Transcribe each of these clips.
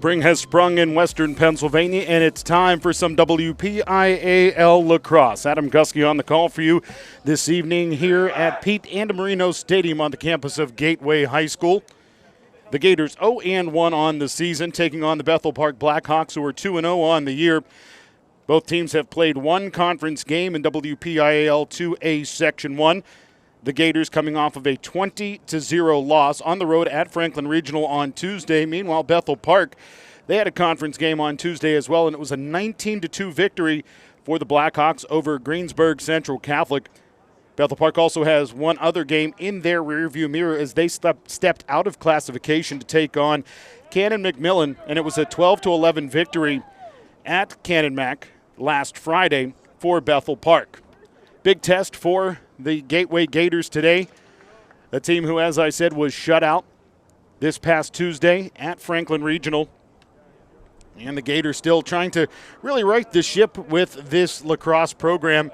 Spring has sprung in western Pennsylvania, and it's time for some WPIAL lacrosse. Adam Gusky on the call for you this evening here at Pete Andamarino Stadium on the campus of Gateway High School. The Gators 0-1 on the season, taking on the Bethel Park Blackhawks, who are 2-0 on the year. Both teams have played one conference game in WPIAL 2A Section 1. The Gators coming off of a 20-0 loss on the road at Franklin Regional on Tuesday. Meanwhile, Bethel Park, they had a conference game on Tuesday as well, and it was a 19-2 victory for the Blackhawks over Greensburg Central Catholic. Bethel Park also has one other game in their rearview mirror as they stepped out of classification to take on Cannon McMillan, and it was a 12-11 victory at Cannon Mac last Friday for Bethel Park. Big test for the Gateway Gators today, a team who, as I said, was shut out this past Tuesday at Franklin Regional. And the Gators still trying to really right the ship with this lacrosse program,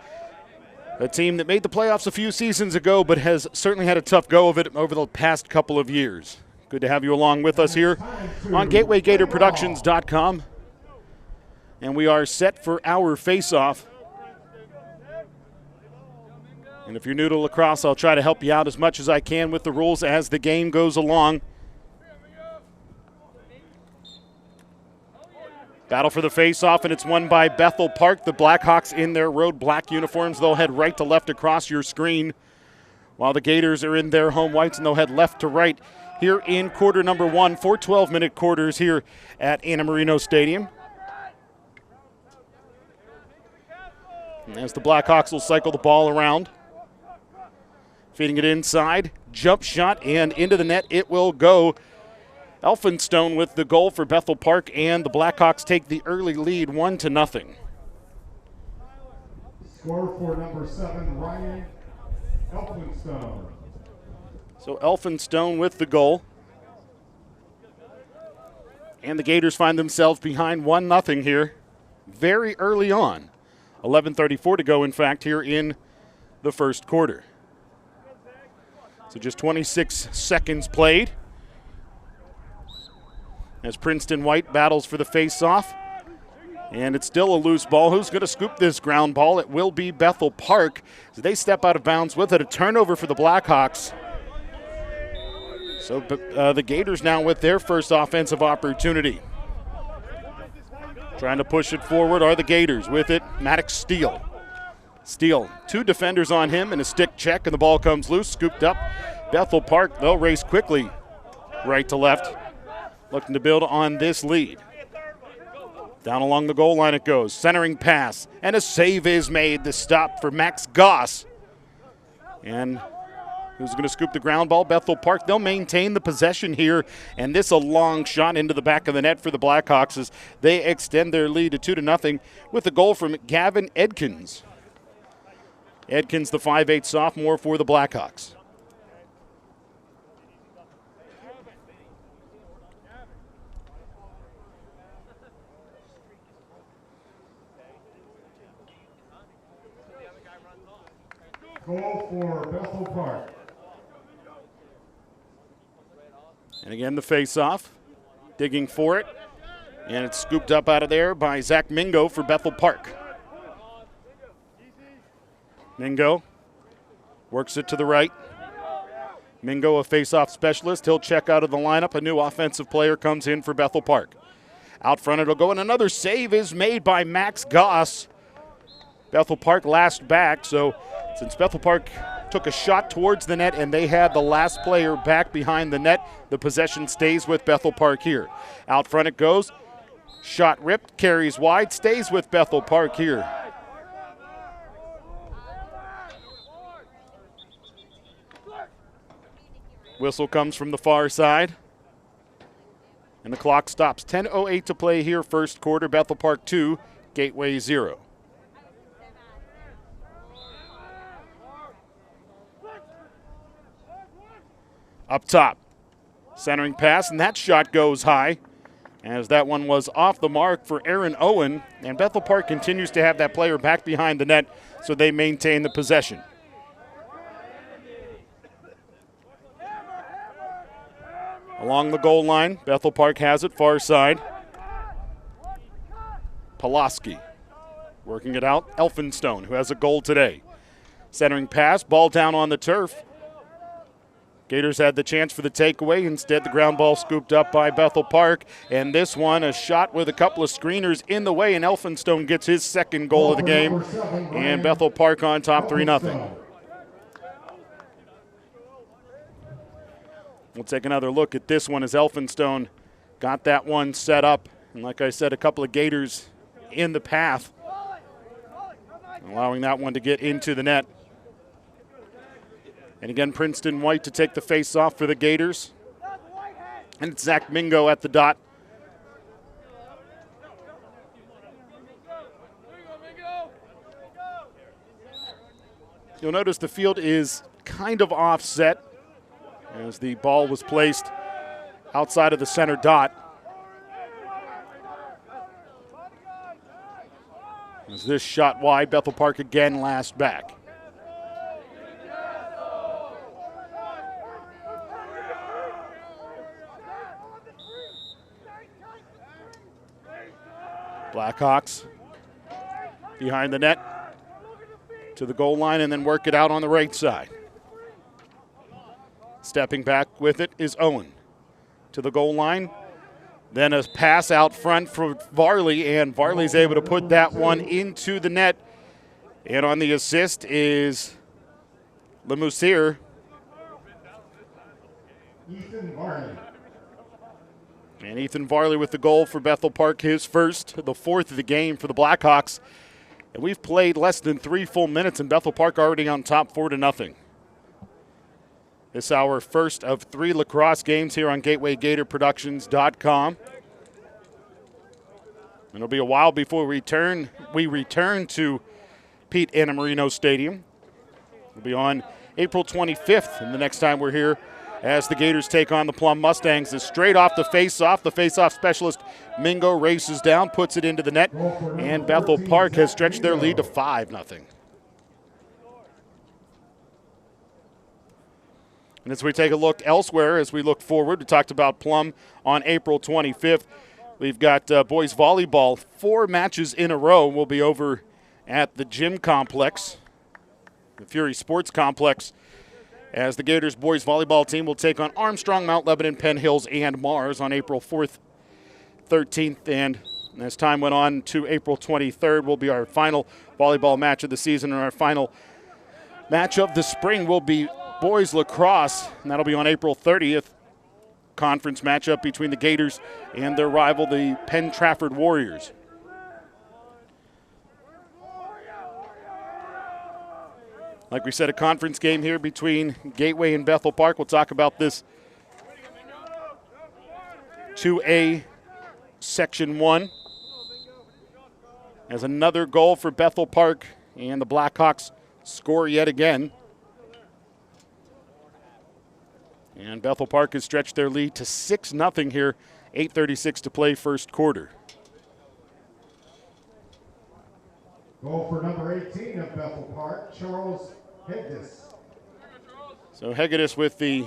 a team that made the playoffs a few seasons ago but has certainly had a tough go of it over the past couple of years. Good to have you along with us here on GatewayGatorProductions.com. And we are set for our face-off. And if you're new to lacrosse, I'll try to help you out as much as I can with the rules as the game goes along. Battle for the face-off, and it's won by Bethel Park. The Blackhawks in their road black uniforms. They'll head right to left across your screen, while the Gators are in their home whites, and they'll head left to right here in quarter number one. 4 12-minute quarters here at Andamarino Stadium. And as the Blackhawks will cycle the ball around, feeding it inside, jump shot, and into the net it will go. Elphinstone with the goal for Bethel Park, and the Blackhawks take the early lead 1-0. Score for number 7, Ryan Elphinstone. So Elphinstone with the goal. And the Gators find themselves behind 1-0 here very early on. 11:34 to go, in fact, here in the first quarter. So just 26 seconds played as Princeton White battles for the face-off. And it's still a loose ball. Who's going to scoop this ground ball? It will be Bethel Park. So they step out of bounds with it. A turnover for the Blackhawks. So the Gators now with their first offensive opportunity. Trying to push it forward are the Gators. With it, Maddox Steele. Steele, 2 defenders on him and a stick check, and the ball comes loose, scooped up. Bethel Park, they'll race quickly right to left, looking to build on this lead. Down along the goal line it goes. Centering pass, and a save is made. The stop for Max Goss. And who's going to scoop the ground ball? Bethel Park. They'll maintain the possession here, and this a long shot into the back of the net for the Blackhawks as they extend their lead to 2-0 with a goal from Gavin Edkins. Edkins, the 5'8" sophomore for the Blackhawks. Goal for Bethel Park. And again, the face-off, digging for it, and it's scooped up out of there by Zach Mingo for Bethel Park. Mingo works it to the right. Mingo, a face-off specialist. He'll check out of the lineup. A new offensive player comes in for Bethel Park. Out front it'll go, and another save is made by Max Goss. Bethel Park last back, so since Bethel Park took a shot towards the net and they had the last player back behind the net, the possession stays with Bethel Park here. Out front it goes. Shot ripped, carries wide, stays with Bethel Park here. Whistle comes from the far side. And the clock stops. 10:08 to play here, first quarter. Bethel Park 2, Gateway 0. Up top, centering pass, and that shot goes high as that one was off the mark for Aaron Owen. And Bethel Park continues to have that player back behind the net, so they maintain the possession. Along the goal line, Bethel Park has it, far side. Pulaski. Working it out, Elphinstone, who has a goal today. Centering pass, ball down on the turf. Gators had the chance for the takeaway. Instead, the ground ball scooped up by Bethel Park. And this one, a shot with a couple of screeners in the way, and Elphinstone gets his second goal of the game. And Bethel Park on top 3-0. We'll take another look at this one as Elphinstone got that one set up. And like I said, a couple of Gators in the path, allowing that one to get into the net. And again, Princeton White to take the face-off for the Gators. And it's Zach Mingo at the dot. You'll notice the field is kind of offset as the ball was placed outside of the center dot. As this shot wide, Bethel Park again last back. Blackhawks behind the net to the goal line and then work it out on the right side. Stepping back with it is Owen to the goal line. Then a pass out front for Varley, and Varley's able to put that one into the net. And on the assist is Lemoussier. Ethan Varley. And Ethan Varley with the goal for Bethel Park, his first, the fourth of the game for the Blackhawks. And we've played less than 3 full minutes, and Bethel Park already on top 4-0. This is our first of 3 lacrosse games here on GatewayGatorProductions.com. It'll be a while before we return to Pete Annamarino Stadium. We'll be on April 25th, and the next time we're here as the Gators take on the Plum Mustangs. Is straight off the face-off. The face-off specialist Mingo races down, puts it into the net, and Bethel Park has stretched their lead to 5-0. And as we take a look elsewhere, as we look forward, we talked about Plum on April 25th. We've got boys volleyball. 4 matches in a row will be over at the gym complex, the Fury Sports Complex, as the Gators boys volleyball team will take on Armstrong, Mount Lebanon, Penn Hills, and Mars on April 4th, 13th, and as time went on to April 23rd will be our final volleyball match of the season, and our final match of the spring will be boys lacrosse, and that'll be on April 30th. Conference matchup between the Gators and their rival, the Penn Trafford Warriors. Like we said, a conference game here between Gateway and Bethel Park. We'll talk about this 2A Section 1 as another goal for Bethel Park, and the Blackhawks score yet again. And Bethel Park has stretched their lead to 6-0 here, 8:36 to play first quarter. Goal for number 18 of Bethel Park, Charles Hegdes. So Hegedus with the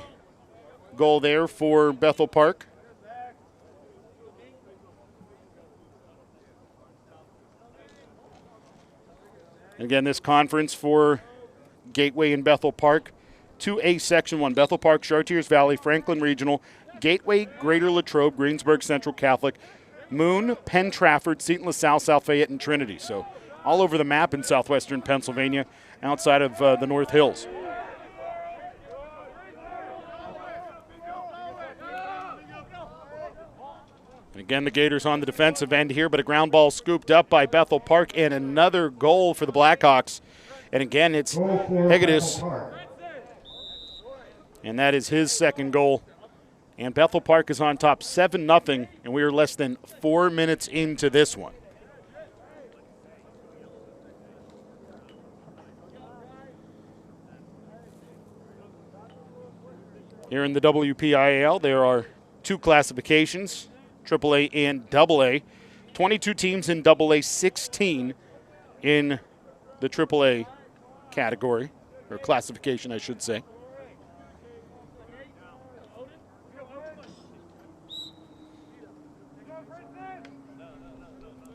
goal there for Bethel Park. Again, this conference for Gateway and Bethel Park. 2A Section 1, Bethel Park, Chartiers Valley, Franklin Regional, Gateway, Greater Latrobe, Greensburg Central Catholic, Moon, Penn Trafford, Seton LaSalle, South Fayette, and Trinity. So all over the map in southwestern Pennsylvania, outside of the North Hills. And again, the Gators on the defensive end here, but a ground ball scooped up by Bethel Park, and another goal for the Blackhawks. And again, it's Hegedus, and that is his second goal. And Bethel Park is on top 7-0, and we are less than 4 minutes into this one. Here in the WPIAL, there are 2 classifications, AAA and AA. 22 teams in AA, 16 in the AAA category, or classification, I should say.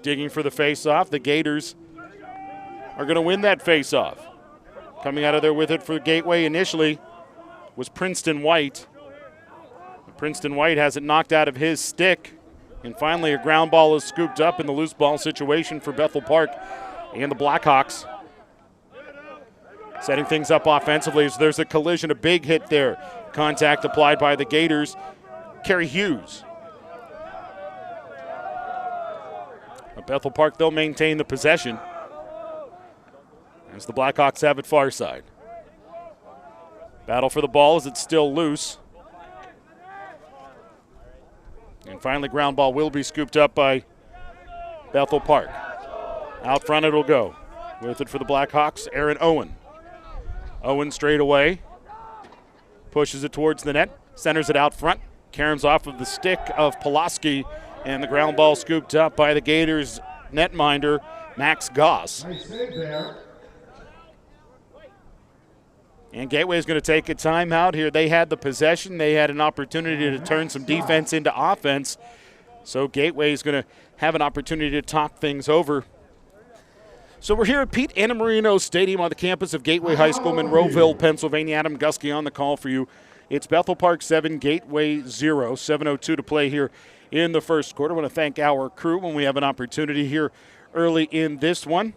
digging for the face-off. The Gators are going to win that face-off. Coming out of there with it for Gateway initially was Princeton White. Princeton White has it knocked out of his stick. And finally, a ground ball is scooped up in the loose ball situation for Bethel Park and the Blackhawks. Setting things up offensively as there's a collision, a big hit there. Contact applied by the Gators. Kerry Hughes. But Bethel Park, they'll maintain the possession as the Blackhawks have it far side. Battle for the ball as it's still loose. And finally, ground ball will be scooped up by Bethel Park. Out front it'll go. With it for the Blackhawks, Aaron Owen. Owen straight away. Pushes it towards the net. Centers it out front. Caroms off of the stick of Pulaski. And the ground ball scooped up by the Gators netminder, Max Goss. Nice save there. And Gateway is going to take a timeout here. They had the possession. They had an opportunity to turn some defense into offense. So Gateway is going to have an opportunity to talk things over. So we're here at Pete Annamarino Stadium on the campus of Gateway High School, Monroeville, Pennsylvania. Adam Gusky on the call for you. It's Bethel Park 7, Gateway 0, 7:02 to play here in the first quarter. I want to thank our crew when we have an opportunity here early in this one.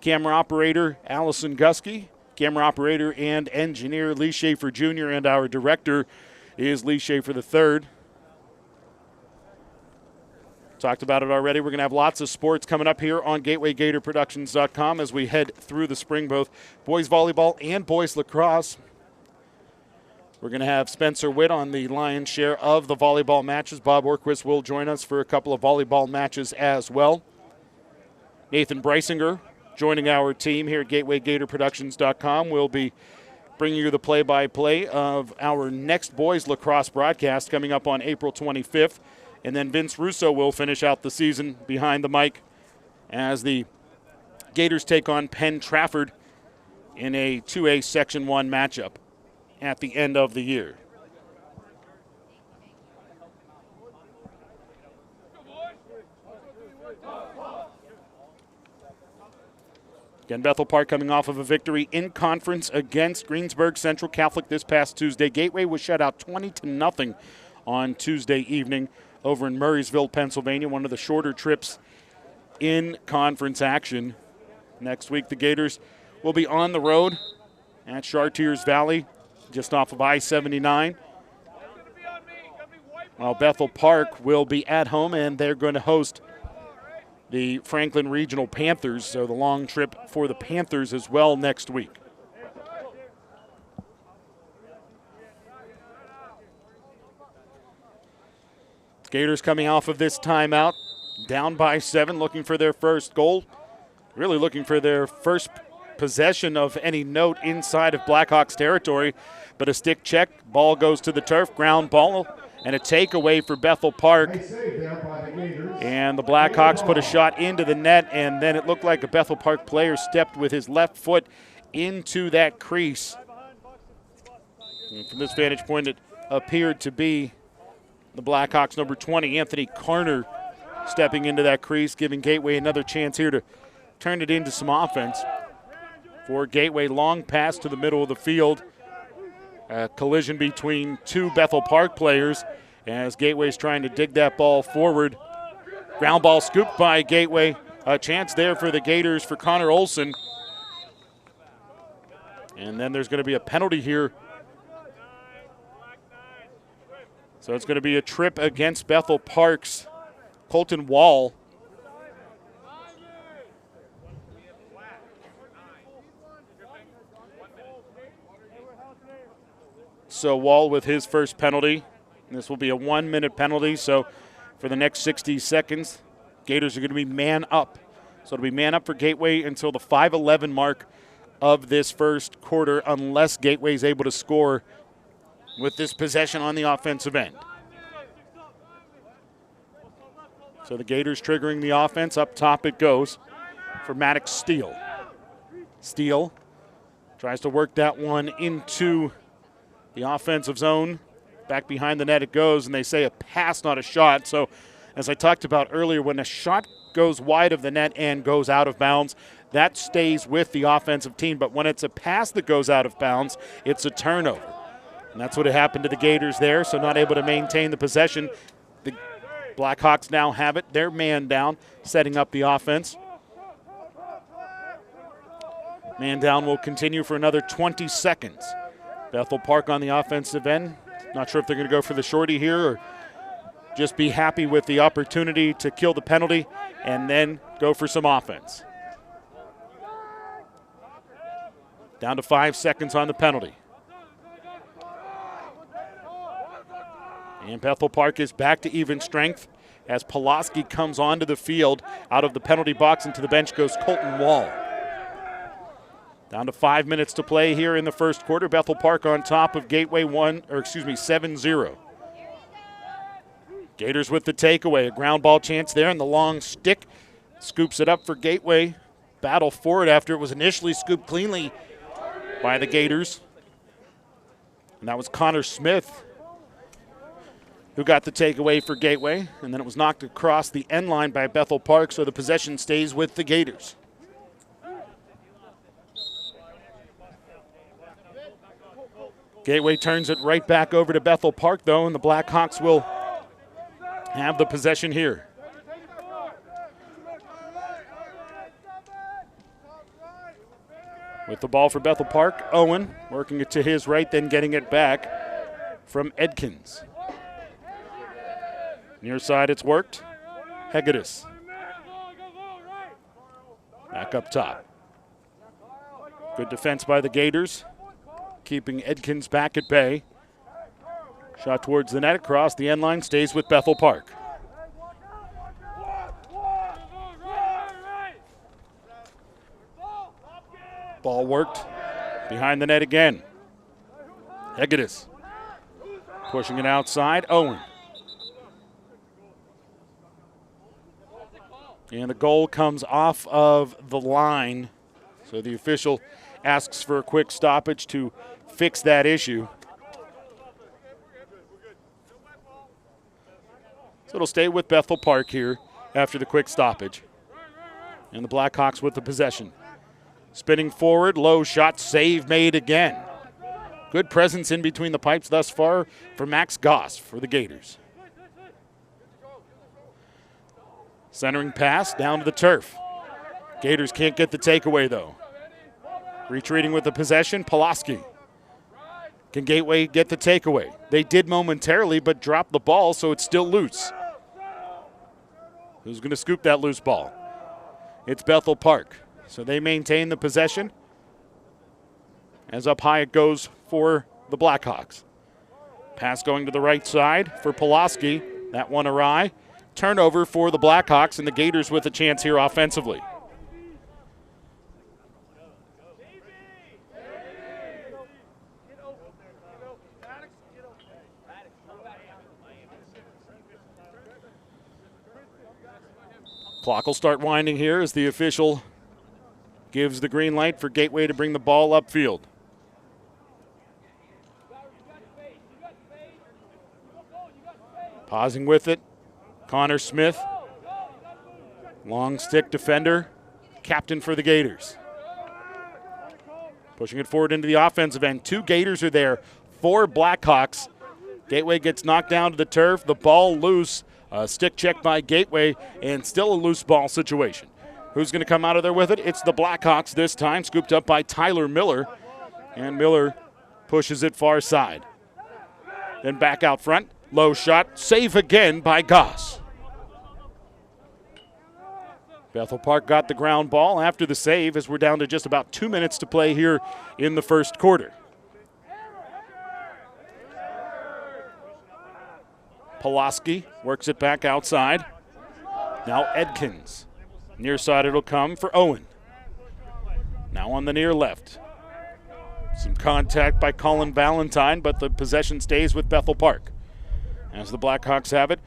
Camera operator Allison Gusky, camera operator and engineer Lee Schaefer Jr., and our director is Lee Schaefer III. Talked about it already. We're going to have lots of sports coming up here on GatewayGatorProductions.com as we head through the spring, both boys volleyball and boys lacrosse. We're going to have Spencer Witt on the lion's share of the volleyball matches. Bob Orquist will join us for a couple of volleyball matches as well. Nathan Breisinger joining our team here at GatewayGatorProductions.com. We'll be bringing you the play-by-play of our next boys lacrosse broadcast coming up on April 25th. And then Vince Russo will finish out the season behind the mic as the Gators take on Penn Trafford in a 2A Section 1 matchup at the end of the year. Again, Bethel Park coming off of a victory in conference against Greensburg Central Catholic this past Tuesday. Gateway was shut out 20-0 on Tuesday evening over in Murraysville, Pennsylvania, one of the shorter trips in conference action. Next week, the Gators will be on the road at Chartiers Valley, just off of I-79. While Bethel Park will be at home, and they're going to host the Franklin Regional Panthers, so the long trip for the Panthers as well next week. Gators coming off of this timeout, down by 7, looking for their first goal. Really looking for their first possession of any note inside of Blackhawks territory. But a stick check, ball goes to the turf, ground ball, and a takeaway for Bethel Park. Nice save there by the Gators. And the Blackhawks put a shot into the net, and then it looked like a Bethel Park player stepped with his left foot into that crease. And from this vantage point, it appeared to be the Blackhawks number 20, Anthony Carner, stepping into that crease, giving Gateway another chance here to turn it into some offense. For Gateway, long pass to the middle of the field. A collision between two Bethel Park players as Gateway's trying to dig that ball forward. Ground ball scooped by Gateway. A chance there for the Gators for Connor Olson. And then there's going to be a penalty here. So it's going to be a trip against Bethel Park's Colton Wall. So Wall with his first penalty. This will be a 1-minute penalty. So for the next 60 seconds, Gators are going to be man up. So it'll be man up for Gateway until the 5:11 mark of this first quarter, unless Gateway is able to score with this possession on the offensive end. So the Gators triggering the offense. Up top it goes for Maddox Steele. Steele tries to work that one into the offensive zone. Back behind the net it goes, and they say a pass, not a shot. So as I talked about earlier, when a shot goes wide of the net and goes out of bounds. That stays with the offensive team, but when it's a pass that goes out of bounds, it's a turnover. And that's what happened to the Gators there, so not able to maintain the possession. The Blackhawks now have it. They're man down, setting up the offense. Man down will continue for another 20 seconds. Bethel Park on the offensive end. Not sure if they're going to go for the shorty here or just be happy with the opportunity to kill the penalty and then go for some offense. Down to 5 seconds on the penalty. And Bethel Park is back to even strength as Pulaski comes onto the field. Out of the penalty box into the bench goes Colton Wall. Down to 5 minutes to play here in the first quarter. Bethel Park on top of Gateway 7-0. Gators with the takeaway. A ground ball chance there, and the long stick scoops it up for Gateway. Battle for it after it was initially scooped cleanly by the Gators. And that was Connor Smith who got the takeaway for Gateway. And then it was knocked across the end line by Bethel Park, so the possession stays with the Gators. Gateway turns it right back over to Bethel Park, though, and the Blackhawks will have the possession here. With the ball for Bethel Park, Owen working it to his right, then getting it back from Edkins. Near side, it's worked. Hegedus. Back up top. Good defense by the Gators, keeping Edkins back at bay. Shot towards the net across the end line, stays with Bethel Park. Ball worked behind the net again. Hegedus pushing it outside. Owen. And the goal comes off of the line, so the official asks for a quick stoppage to fix that issue. So it'll stay with Bethel Park here after the quick stoppage. And the Blackhawks with the possession. Spinning forward, low shot, save made again. Good presence in between the pipes thus far for Max Goss for the Gators. Centering pass down to the turf. Gators can't get the takeaway though. Retreating with the possession, Pulaski. Can Gateway get the takeaway? They did momentarily, but dropped the ball, so it's still loose. Who's going to scoop that loose ball? It's Bethel Park. So they maintain the possession. As up high it goes for the Blackhawks. Pass going to the right side for Pulaski. That one awry. Turnover for the Blackhawks, and the Gators with a chance here offensively. Clock will start winding here as the official gives the green light for Gateway to bring the ball upfield. Pausing with it, Connor Smith. Long stick defender, captain for the Gators. Pushing it forward into the offensive end. 2 Gators are there, 4 Blackhawks. Gateway gets knocked down to the turf, the ball loose. Stick check by Gateway, and still a loose ball situation. Who's going to come out of there with it? It's the Blackhawks this time, scooped up by Tyler Miller. And Miller pushes it far side. Then back out front, low shot, save again by Goss. Bethel Park got the ground ball after the save as we're down to just about 2 minutes to play here in the first quarter. Pulaski works it back outside. Now Edkins. Near side it'll come for Owen. Now on the near left. Some contact by Colin Valentine, but the possession stays with Bethel Park. As the Blackhawks have it.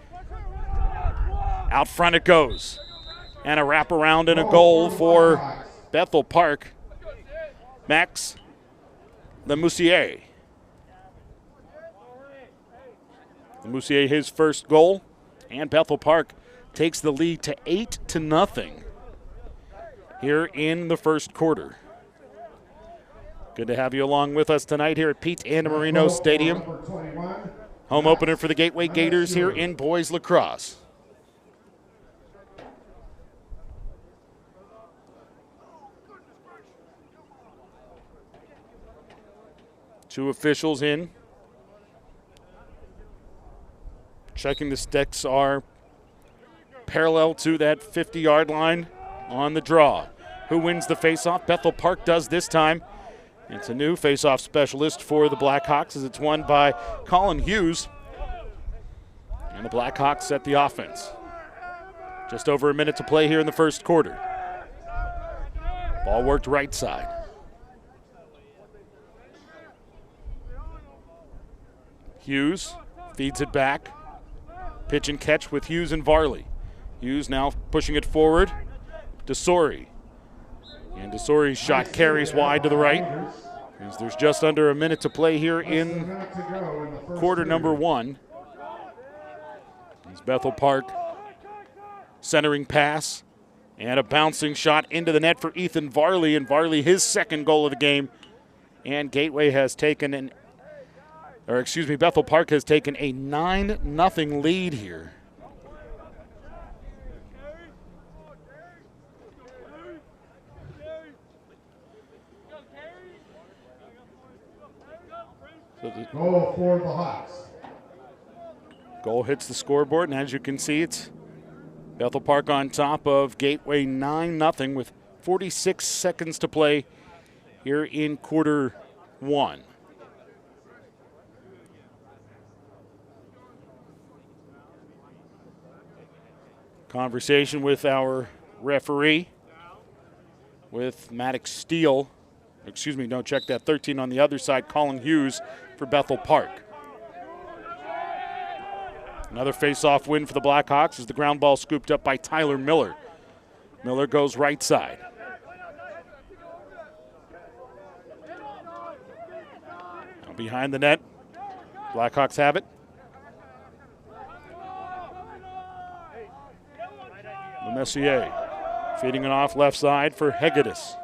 Out front it goes. And a wraparound and a goal for Bethel Park. Max Lemoussier. Lemoussier his first goal. And Bethel Park takes the lead to 8-0 here in the first quarter. Good to have you along with us tonight here at Pete Andamarino Stadium. Home opener for the Gateway Gators here in boys lacrosse. Two officials in. Checking the sticks are parallel to that 50-yard line on the draw. Who wins the faceoff? Bethel Park does this time. It's a new faceoff specialist for the Blackhawks as it's won by Colin Hughes. And the Blackhawks set the offense. Just over a minute to play here in the first quarter. Ball worked right side. Hughes feeds it back. Pitch and catch with Hughes and Varley. Hughes now pushing it forward. DeSori. And DeSori's shot carries wide to the right. As there's just under a minute to play here in quarter number one. As Bethel Park centering pass and a bouncing shot into the net for Ethan Varley. And Varley his second goal of the game. And Gateway has taken Bethel Park has taken a 9-0 lead here. Goal for the Hawks. Goal hits the scoreboard, and as you can see, it's Bethel Park on top of Gateway 9-0 with 46 seconds to play here in quarter one. Conversation with our referee, with Maddox Steele. Check that 13 on the other side, Colin Hughes for Bethel Park. Another face-off win for the Blackhawks as the ground ball scooped up by Tyler Miller. Miller goes right side. Now behind the net, Blackhawks have it. Messier feeding it off left side for Hegedus.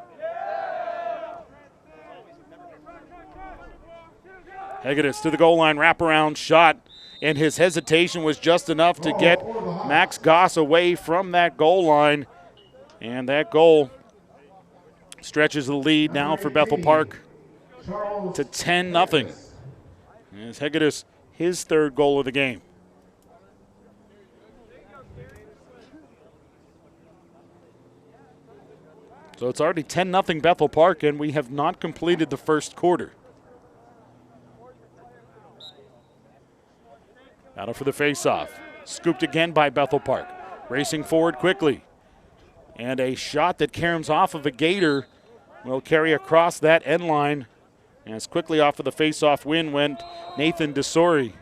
Hegedus to the goal line, wraparound shot, and his hesitation was just enough to get Max Goss away from that goal line. And that goal stretches the lead now for Bethel Park to 10-0. As Hegedus, his third goal of the game. So it's already 10-0 Bethel Park, and we have not completed the first quarter. Battle for the faceoff. Scooped again by Bethel Park. Racing forward quickly. And a shot that caroms off of a Gator will carry across that end line. As quickly off of the faceoff win went Nathan DeSori.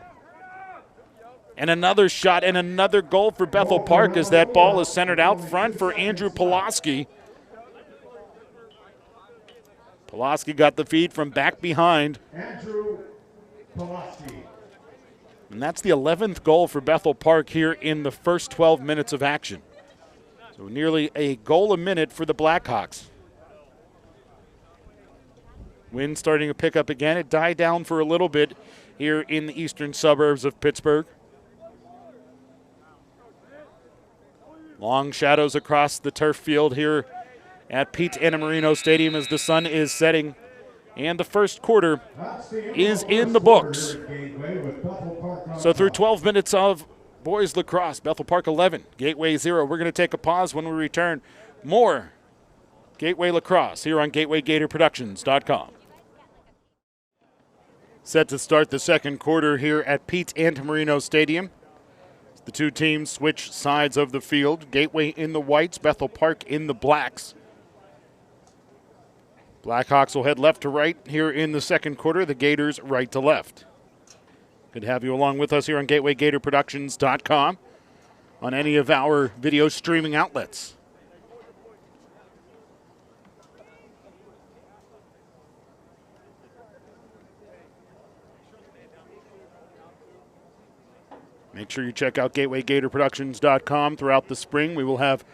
And another shot and another goal for Bethel Park as that ball is centered out front for Andrew Pulaski. Pulaski got the feed from back behind. Andrew Pulaski. And that's the 11th goal for Bethel Park here in the first 12 minutes of action. So nearly a goal a minute for the Blackhawks. Wind starting to pick up again. It died down for a little bit here in the eastern suburbs of Pittsburgh. Long shadows across the turf field here at Pete Andamarino Stadium as the sun is setting. And the first quarter is in the books. So through 12 minutes of boys lacrosse, Bethel Park 11, Gateway 0. We're going to take a pause. When we return, more Gateway lacrosse here on GatewayGatorProductions.com. Set to start the second quarter here at Pete Andamarino Stadium. The two teams switch sides of the field. Gateway in the whites, Bethel Park in the blacks. Blackhawks will head left to right here in the second quarter. The Gators right to left. Good to have you along with us here on GatewayGatorProductions.com on any of our video streaming outlets. Make sure you check out GatewayGatorProductions.com throughout the spring. We will have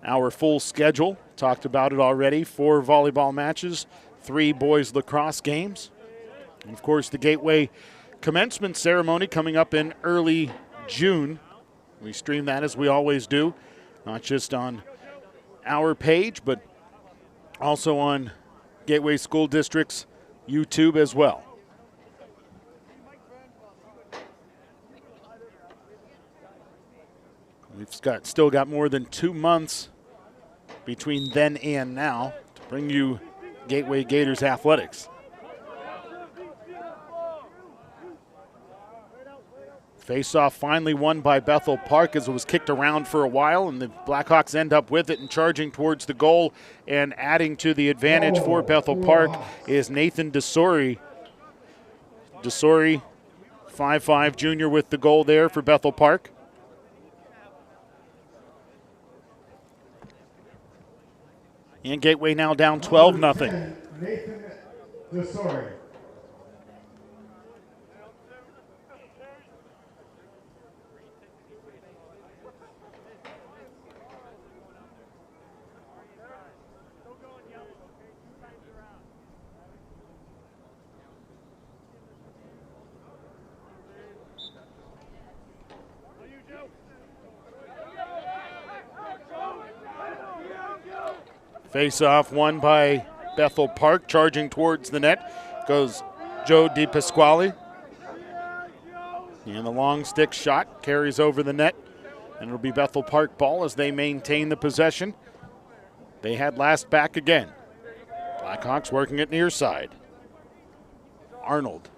our full schedule. Talked about it already. 4 volleyball matches, 3 boys lacrosse games. And, of course, the Gateway commencement ceremony coming up in early June. We stream that as we always do, not just on our page, but also on Gateway School District's YouTube as well. We've still got more than 2 months between then and now to bring you Gateway Gators athletics. Face-off finally won by Bethel Park as it was kicked around for a while, and the Blackhawks end up with it and charging towards the goal, and adding to the advantage for Bethel Park is Nathan DeSori. DeSori, 5'5" junior with the goal there for Bethel Park. And Gateway now down 12-0. Nathan DeSori. Face-off won by Bethel Park. Charging towards the net goes Joe DiPasquale. And the long stick shot carries over the net. And it'll be Bethel Park ball as they maintain the possession. They had last back again. Blackhawks working it near side. Arnold.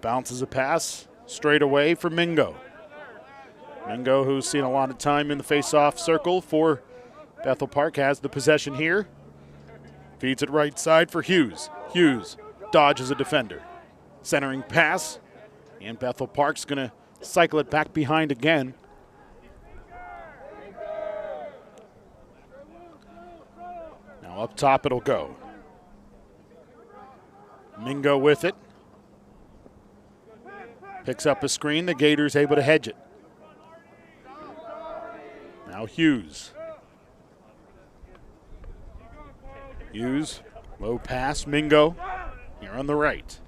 Bounces a pass straight away for Mingo. Mingo, who's seen a lot of time in the face-off circle for Bethel Park, has the possession here. Feeds it right side for Hughes. Hughes dodges a defender. Centering pass. And Bethel Park's going to cycle it back behind again. Now up top it'll go. Mingo with it. Picks up a screen. The Gators able to hedge it. Now Hughes. Hughes, low pass, Mingo, here on the right.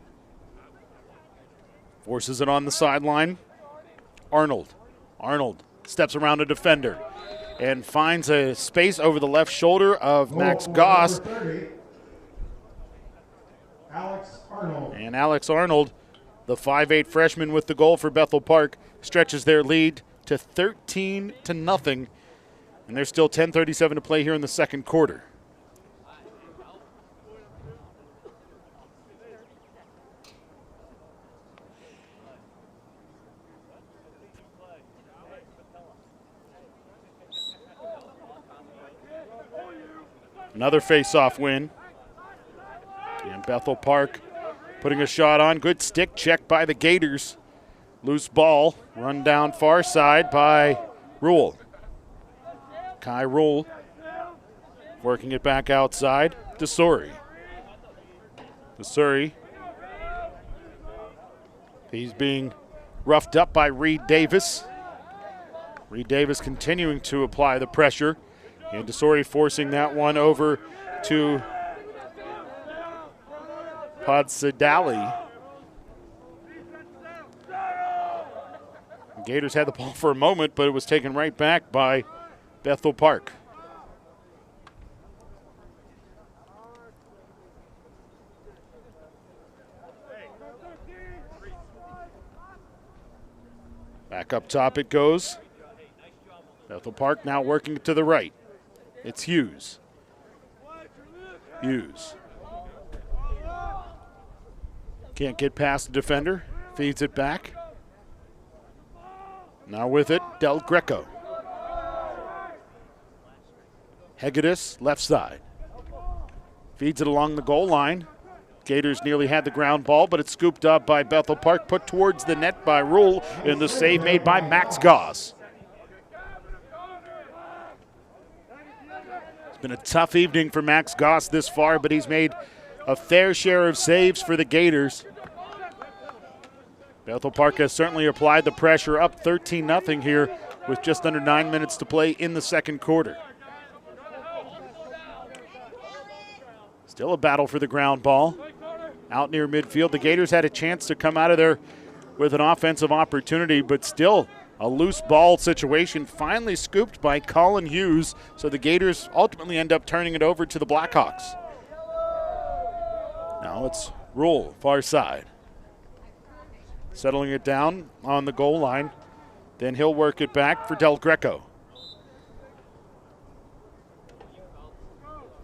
Forces it on the sideline. Arnold. Arnold steps around a defender and finds a space over the left shoulder of Max Goss. Alex Arnold. And Alex Arnold, the 5'8" freshman with the goal for Bethel Park, stretches their lead to 13-0. And there's still 10:37 to play here in the second quarter. Another face-off win. And Bethel Park putting a shot on. Good stick check by the Gators. Loose ball. Run down far side by Rule. Kai Rule working it back outside. DeSori. DeSori. He's being roughed up by Reed Davis. Reed Davis continuing to apply the pressure. And DeSori forcing that one over to Podsidali. Gators had the ball for a moment, but it was taken right back by Bethel Park. Back up top it goes. Bethel Park now working to the right. It's Hughes. Hughes. Can't get past the defender. Feeds it back. Now with it, Del Greco. Hegedus, left side. Feeds it along the goal line. Gators nearly had the ground ball, but it's scooped up by Bethel Park, put towards the net by Rule, and the save made by Max Goss. It's been a tough evening for Max Goss this far, but he's made a fair share of saves for the Gators. Bethel Park has certainly applied the pressure, up 13-0 here with just under 9 minutes to play in the second quarter. Still a battle for the ground ball. Out near midfield, the Gators had a chance to come out of there with an offensive opportunity, but still a loose ball situation, finally scooped by Colin Hughes, so the Gators ultimately end up turning it over to the Blackhawks. Now it's Rule, far side. Settling it down on the goal line. Then he'll work it back for Del Greco.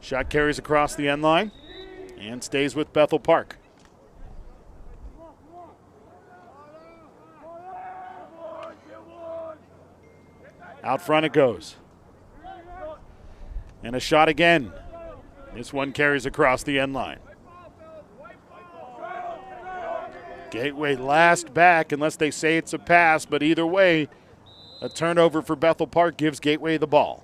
Shot carries across the end line and stays with Bethel Park. Out front it goes. And a shot again. This one carries across the end line. Gateway last back unless they say it's a pass, but either way, a turnover for Bethel Park gives Gateway the ball.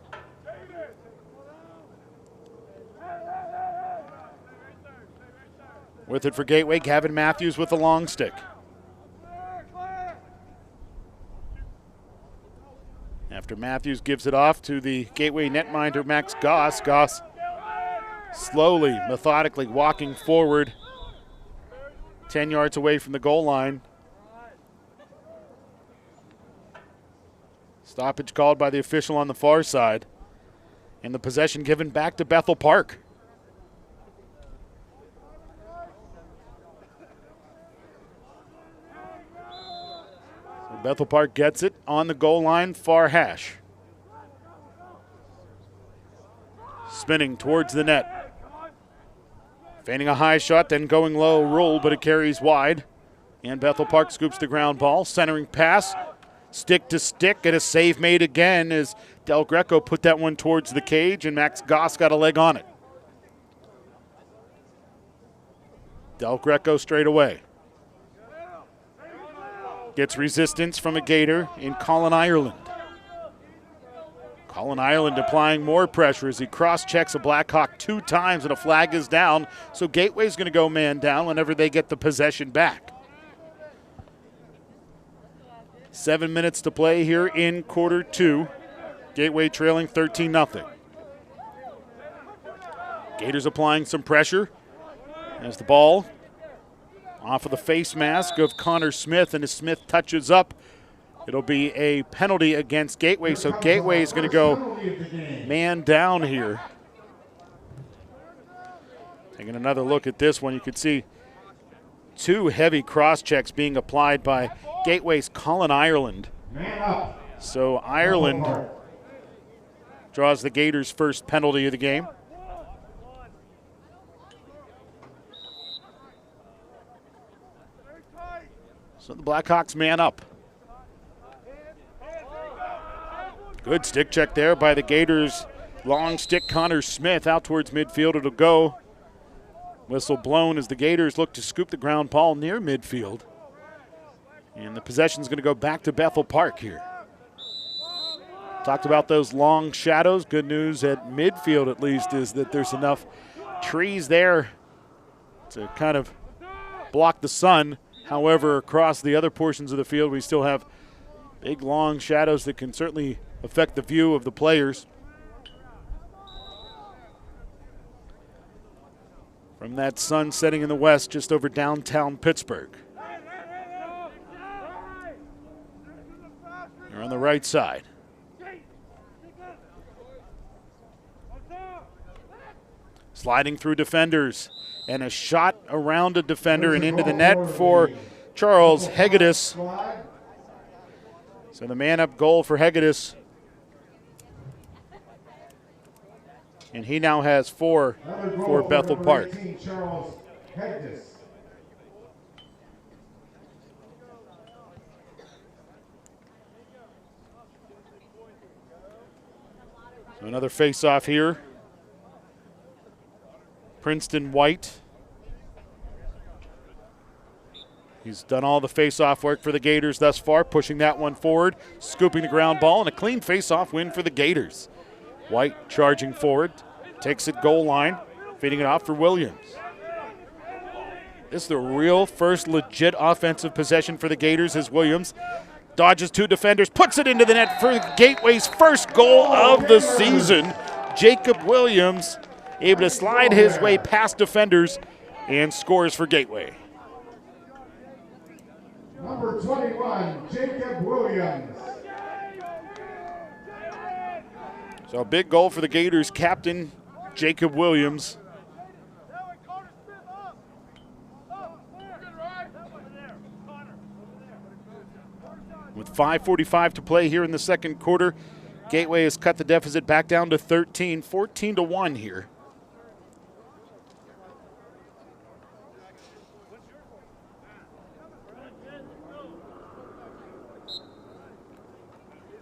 With it for Gateway, Gavin Matthews with the long stick. After Matthews gives it off to the Gateway netminder, Max Goss. Goss slowly, methodically walking forward, 10 yards away from the goal line. Stoppage called by the official on the far side. And the possession given back to Bethel Park. So Bethel Park gets it on the goal line, far hash. Spinning towards the net. Feigning a high shot, then going low roll, but it carries wide. And Bethel Park scoops the ground ball. Centering pass, stick to stick, and a save made again as Del Greco put that one towards the cage, and Max Goss got a leg on it. Del Greco straight away. Gets resistance from a Gator in Colin Ireland. Colin Ireland applying more pressure as he cross-checks a Blackhawk 2 times, and a flag is down. So Gateway's going to go man down whenever they get the possession back. 7 minutes to play here in quarter 2. Gateway trailing 13-0. Gators applying some pressure as the ball off of the face mask of Connor Smith, and as Smith touches up, it'll be a penalty against Gateway, so Gateway is going to go man down here. Taking another look at this one, you can see 2 heavy cross checks being applied by Gateway's Colin Ireland. So Ireland draws the Gators' first penalty of the game. So the Blackhawks man up. Good stick check there by the Gators. Long stick, Connor Smith out towards midfield. It'll go. Whistle blown as the Gators look to scoop the ground ball near midfield. And the possession's going to go back to Bethel Park here. Talked about those long shadows. Good news at midfield, at least, is that there's enough trees there to kind of block the sun. However, across the other portions of the field, we still have big, long shadows that can certainly affect the view of the players. From that sun setting in the west just over downtown Pittsburgh. You're on the right side. Sliding through defenders, and a shot around a defender and into the net for Charles Hegedus. So the man-up goal for Hegedus. And he now has 4 for Bethel Park. So another face-off here. Princeton White. He's done all the face-off work for the Gators thus far, pushing that one forward, scooping the ground ball, and a clean face-off win for the Gators. White charging forward, takes it goal line, feeding it off for Williams. This is the real first legit offensive possession for the Gators as Williams dodges 2 defenders, puts it into the net for Gateway's first goal of the season. Jacob Williams able to slide his way past defenders and scores for Gateway. Number 21, Jacob Williams. So a big goal for the Gators captain, Jacob Williams. With 5:45 to play here in the second quarter, Gateway has cut the deficit back down to 13, 14-1 here.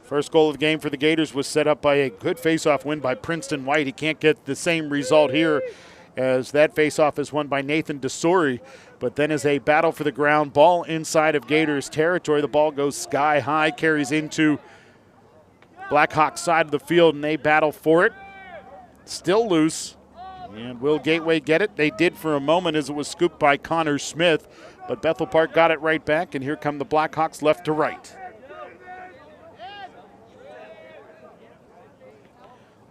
First goal of the game for the Gators was set up by a good faceoff win by Princeton White. He can't get the same result here as that faceoff is won by Nathan DeSori. But then as a battle for the ground, ball inside of Gators territory. The ball goes sky high, carries into Blackhawks side of the field, and they battle for it. Still loose. And will Gateway get it? They did for a moment as it was scooped by Connor Smith. But Bethel Park got it right back, and here come the Blackhawks left to right.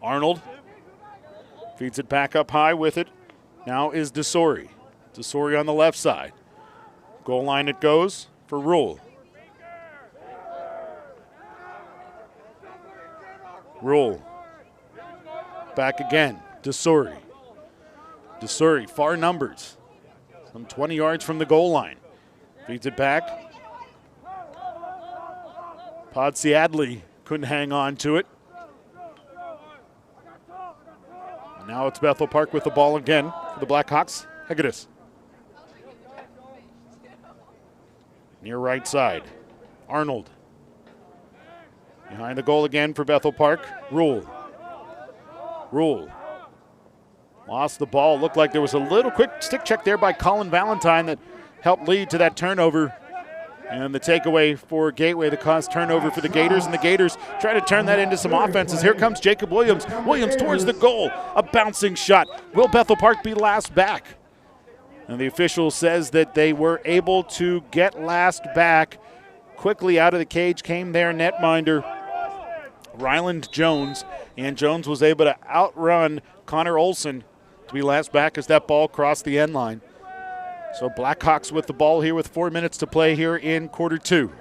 Arnold feeds it back up high with it. Now is DeSori. DeSori on the left side. Goal line it goes for Rule. Rule. Back again. DeSori. DeSori, far numbers. Some 20 yards from the goal line. Feeds it back. Podsiadly couldn't hang on to it. Now it's Bethel Park with the ball again for the Blackhawks. Hegedus. Near right side. Arnold. Behind the goal again for Bethel Park. Rule. Rule. Lost the ball. Looked like there was a little quick stick check there by Colin Valentine that helped lead to that turnover. And the takeaway for Gateway that caused turnover for the Gators. And the Gators try to turn that into some offenses. Here comes Jacob Williams. Williams towards the goal. A bouncing shot. Will Bethel Park be last back? And the official says that they were able to get last back. Quickly out of the cage came their netminder, Ryland Jones. And Jones was able to outrun Connor Olson to be last back as that ball crossed the end line. So Blackhawks with the ball here with 4 minutes to play here in quarter 2.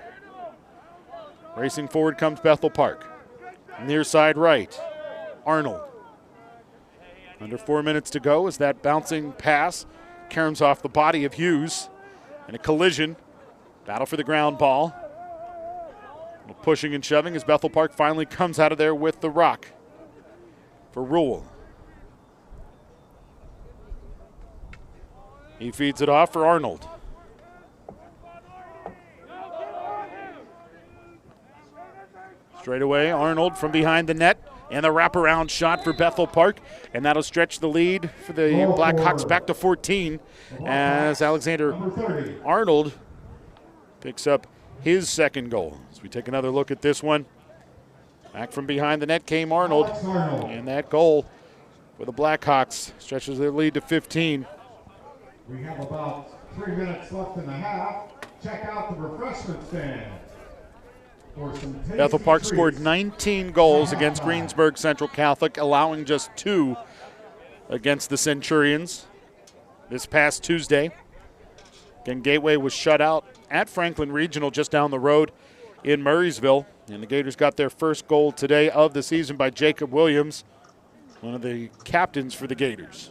Racing forward comes Bethel Park. Near side right, Arnold. Under 4 minutes to go as that bouncing pass caroms off the body of Hughes. And a collision, battle for the ground ball. Pushing and shoving as Bethel Park finally comes out of there with the rock for Rule. He feeds it off for Arnold. Straight away, Arnold from behind the net, and the wraparound shot for Bethel Park, and that'll stretch the lead for the Blackhawks back to 14 as Alexander Arnold picks up his second goal. As we take another look at this one, back from behind the net came Arnold, and that goal for the Blackhawks stretches their lead to 15. We have about 3 minutes left in the half. Check out the refreshment stand. Bethel Park scored 19 goals against Greensburg Central Catholic, allowing just 2 against the Centurions this past Tuesday. Again, Gateway was shut out at Franklin Regional just down the road in Murraysville. And the Gators got their first goal today of the season by Jacob Williams, one of the captains for the Gators.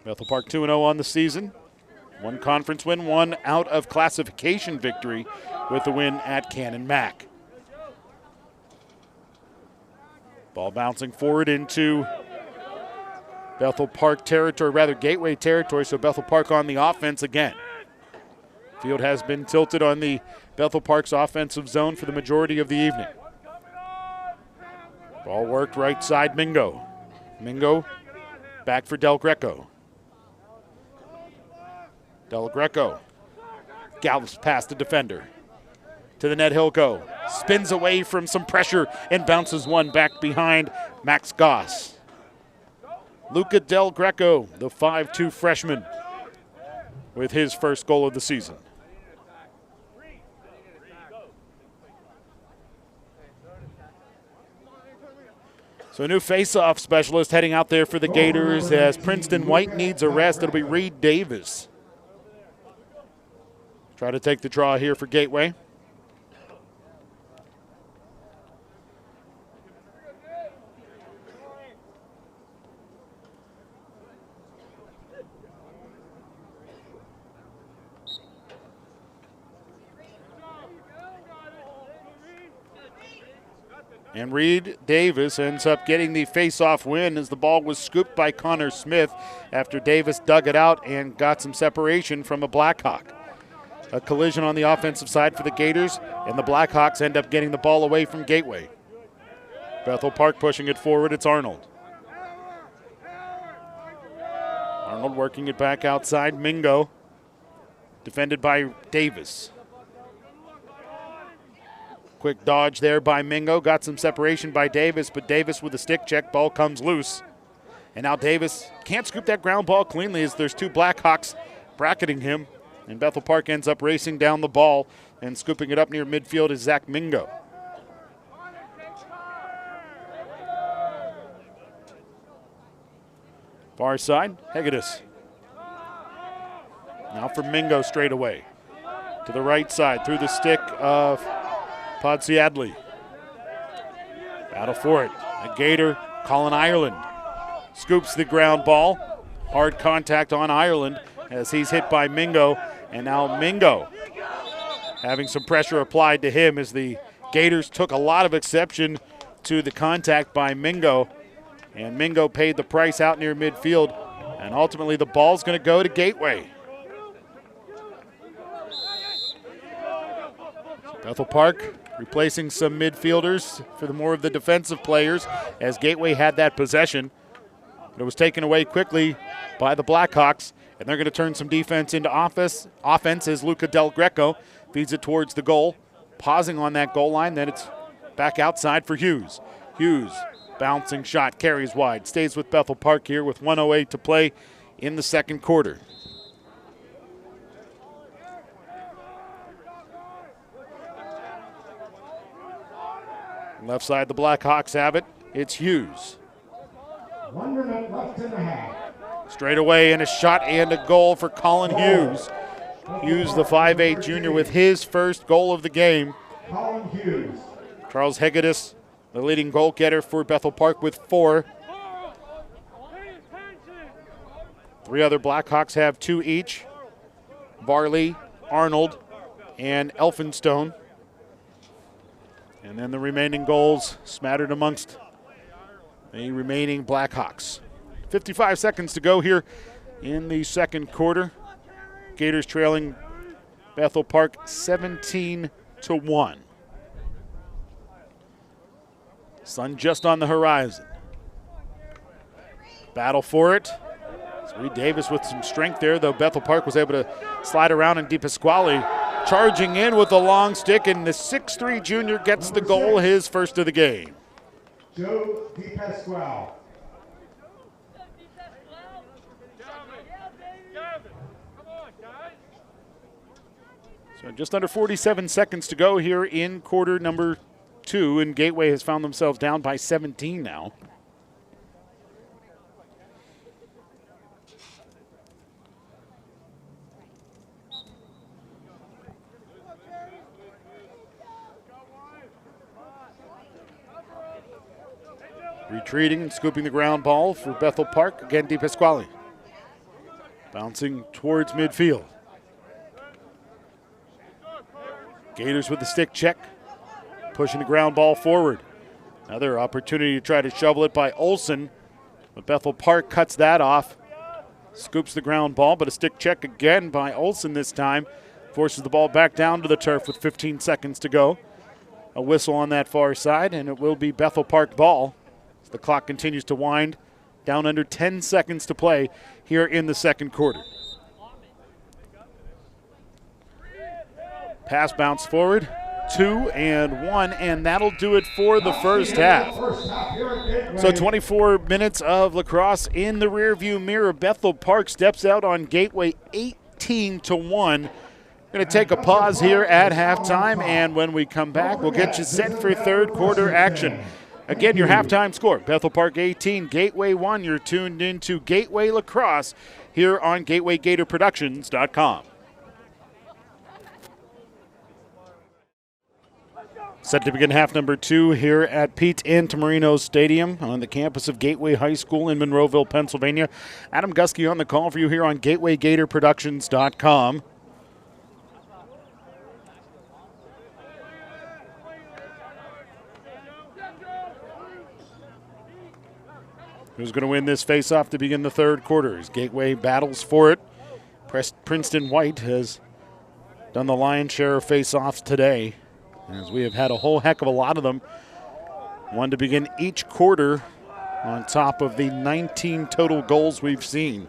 Bethel Park 2-0 on the season. 1 conference win, 1 out of classification victory with the win at Cannon Mac. Ball bouncing forward into Bethel Park territory, rather Gateway territory, so Bethel Park on the offense again. Field has been tilted on the Bethel Park's offensive zone for the majority of the evening. Ball worked right side, Mingo. Mingo back for Del Greco. Del Greco gallops past the defender. To the net he'll go. Spins away from some pressure and bounces one back behind Max Goss. Luca Del Greco, the 5'2 freshman, with his first goal of the season. So a new face-off specialist heading out there for the Gators as Princeton White needs a rest. It'll be Reed Davis. Try to take the draw here for Gateway. And Reed Davis ends up getting the face-off win as the ball was scooped by Connor Smith after Davis dug it out and got some separation from a Blackhawk. A collision on the offensive side for the Gators, and the Blackhawks end up getting the ball away from Gateway. Bethel Park pushing it forward, it's Arnold. Arnold working it back outside, Mingo, defended by Davis. Quick dodge there by Mingo. Got some separation by Davis, but Davis with a stick check. Ball comes loose. And now Davis can't scoop that ground ball cleanly as there's two Blackhawks bracketing him. And Bethel Park ends up racing down the ball and scooping it up near midfield is Zach Mingo. Far side, Hegedus. Now for Mingo straight away. To the right side, through the stick of Podsiadly. Battle for it. A Gator, Colin Ireland, scoops the ground ball. Hard contact on Ireland as he's hit by Mingo. And now Mingo having some pressure applied to him as the Gators took a lot of exception to the contact by Mingo. And Mingo paid the price out near midfield. And ultimately the ball's going to go to Gateway. Bethel Park replacing some midfielders for the more of the defensive players as Gateway had that possession. But it was taken away quickly by the Blackhawks, and they're going to turn some defense into offense as Luca Del Greco feeds it towards the goal. Pausing on that goal line, then it's back outside for Hughes. Hughes, bouncing shot, carries wide, stays with Bethel Park here with 1:08 to play in the second quarter. Left side, the Blackhawks have it. It's Hughes. 1 minute left in the half. Straight away, and a shot and a goal for Colin Hughes. Hughes, the 5'8 junior, with his first goal of the game. Colin Hughes. Charles Hegedus, the leading goal getter for Bethel Park, with 4. 3 other Blackhawks have 2 each. Varley, Arnold, and Elphinstone. And then the remaining goals smattered amongst the remaining Blackhawks. 55 seconds to go here in the second quarter. Gators trailing Bethel Park 17-1. Sun just on the horizon. Battle for it. Reed Davis with some strength there, though Bethel Park was able to slide around, and DePasquale charging in with a long stick, and the 6'3 junior gets the goal, his first of the game. Joe DePasquale. So just under 47 seconds to go here in quarter number 2, and Gateway has found themselves down by 17 now. Retreating and scooping the ground ball for Bethel Park. Again, DePasquale. Bouncing towards midfield. Gators with the stick check. Pushing the ground ball forward. Another opportunity to try to shovel it by Olsen. But Bethel Park cuts that off. Scoops the ground ball, but a stick check again by Olsen this time. Forces the ball back down to the turf with 15 seconds to go. A whistle on that far side, and it will be Bethel Park ball. The clock continues to wind, down under 10 seconds to play here in the second quarter. Pass bounce forward. 2-1, and that'll do it for the first half. So 24 minutes of lacrosse in the rearview mirror. Bethel Park steps out on Gateway 18-1. Going to take a pause here at halftime, and when we come back, we'll get you set for third quarter action. Again, your halftime score, Bethel Park 18, Gateway 1. You're tuned into Gateway Lacrosse here on GatewayGatorProductions.com. Set to begin half number 2 here at Pete Antamarino Stadium on the campus of Gateway High School in Monroeville, Pennsylvania. Adam Gusky on the call for you here on GatewayGatorProductions.com. Who's going to win this face-off to begin the third quarter? As Gateway battles for it. Princeton White has done the lion's share of face-offs today, as we have had a whole heck of a lot of them. One to begin each quarter on top of the 19 total goals we've seen.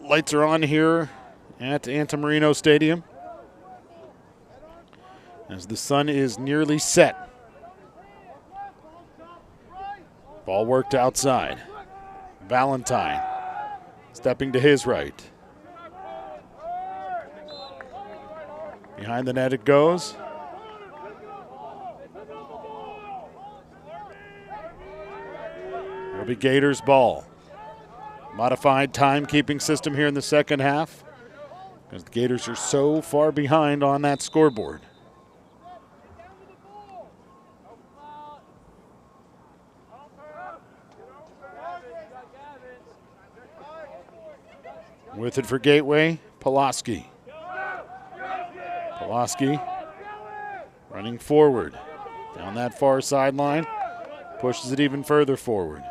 Lights are on here at Antamarino Stadium, as the sun is nearly set. Ball worked outside. Valentine stepping to his right. Behind the net it goes. It'll be Gators ball. Modified timekeeping system here in the second half, because the Gators are so far behind on that scoreboard. With it for Gateway, Pulaski. Pulaski running forward down that far sideline, pushes it even further forward.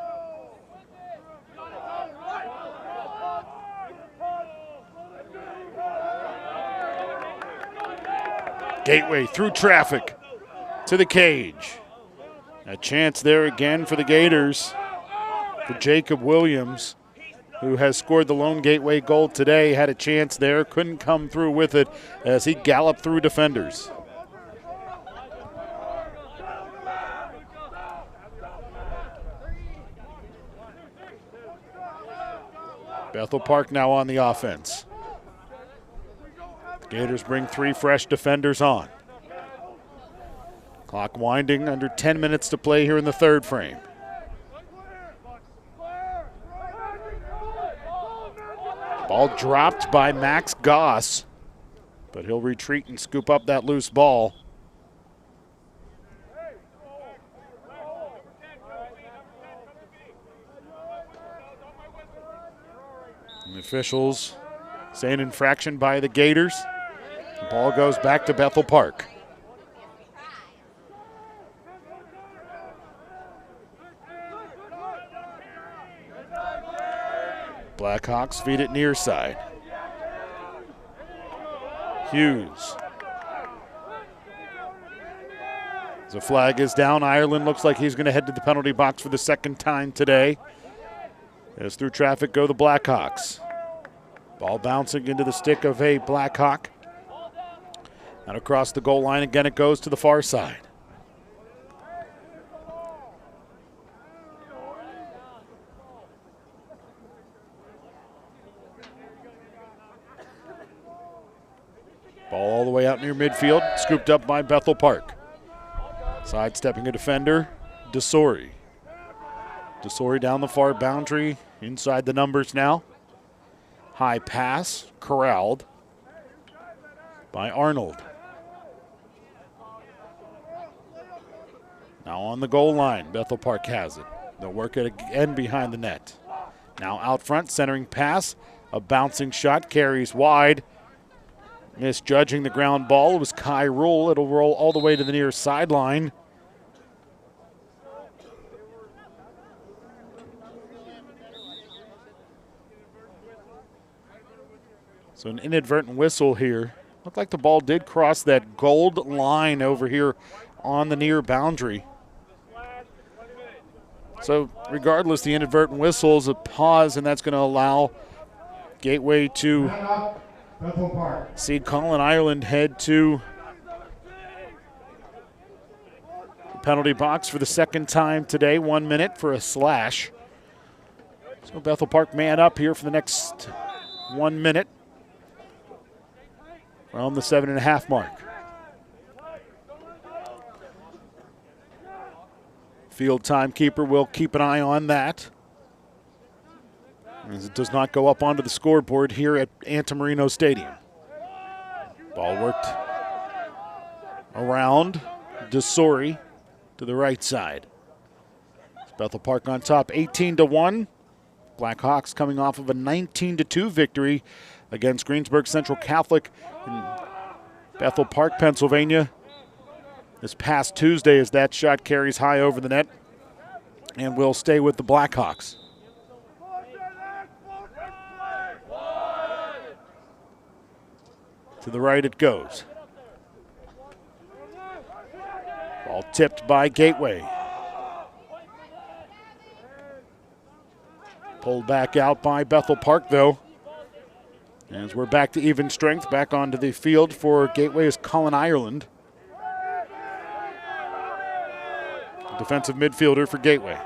Gateway through traffic to the cage. A chance there again for the Gators, for Jacob Williams, who has scored the lone Gateway goal today. Had a chance there, couldn't come through with it as he galloped through defenders. Bethel Park now on the offense. The Gators bring 3 fresh defenders on. Clock winding, under 10 minutes to play here in the third frame. Ball dropped by Max Goss, but he'll retreat and scoop up that loose ball. And the officials say an infraction by the Gators. The ball goes back to Bethel Park. Blackhawks feed it near side. Hughes. The flag is down. Ireland looks like he's going to head to the penalty box for the second time today. As through traffic go the Blackhawks. Ball bouncing into the stick of a Blackhawk. And across the goal line again it goes to the far side. Ball all the way out near midfield, scooped up by Bethel Park. Sidestepping a defender, Desori. Desori down the far boundary, inside the numbers now. High pass, corralled by Arnold. Now on the goal line, Bethel Park has it. They'll work it again behind the net. Now out front, centering pass, a bouncing shot, carries wide. Misjudging the ground ball, it was Kai Rule. It'll roll all the way to the near sideline. So an inadvertent whistle here. Looked like the ball did cross that gold line over here on the near boundary. So regardless, the inadvertent whistle is a pause, and that's going to allow Gateway to Man up, Bethel Park. see Colin Ireland head to the penalty box for the second time today. 1 minute for a slash. So Bethel Park man up here for the next 1 minute. Around the 7.5 mark. Field timekeeper will keep an eye on that, as it does not go up onto the scoreboard here at Antamarino Stadium. Ball worked around DeSori to the right side. It's Bethel Park on top, 18-1. Blackhawks coming off of a 19-2 victory against Greensburg Central Catholic in Bethel Park, Pennsylvania, this past Tuesday, as that shot carries high over the net and will stay with the Blackhawks. To the right it goes. Ball tipped by Gateway. Pulled back out by Bethel Park, though. As we're back to even strength, back onto the field for Gateway is Colin Ireland. Defensive midfielder for Gateway.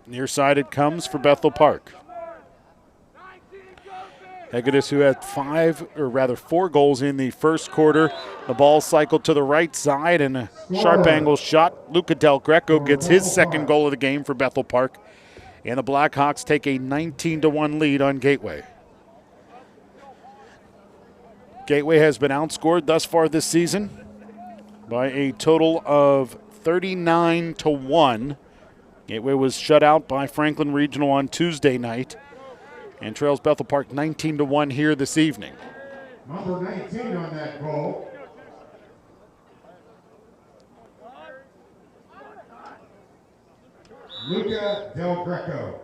Near side it comes for Bethel Park. Hegedus, who had 4 goals in the first quarter. The ball cycled to the right side and a sharp angle shot. Luca Del Greco gets his second goal of the game for Bethel Park. And the Blackhawks take a 19-1 lead on Gateway. Gateway has been outscored thus far this season by a total of 39-1. Gateway was shut out by Franklin Regional on Tuesday night and trails Bethel Park 19-1 here this evening. Number 19 on that goal. Luca Del Greco.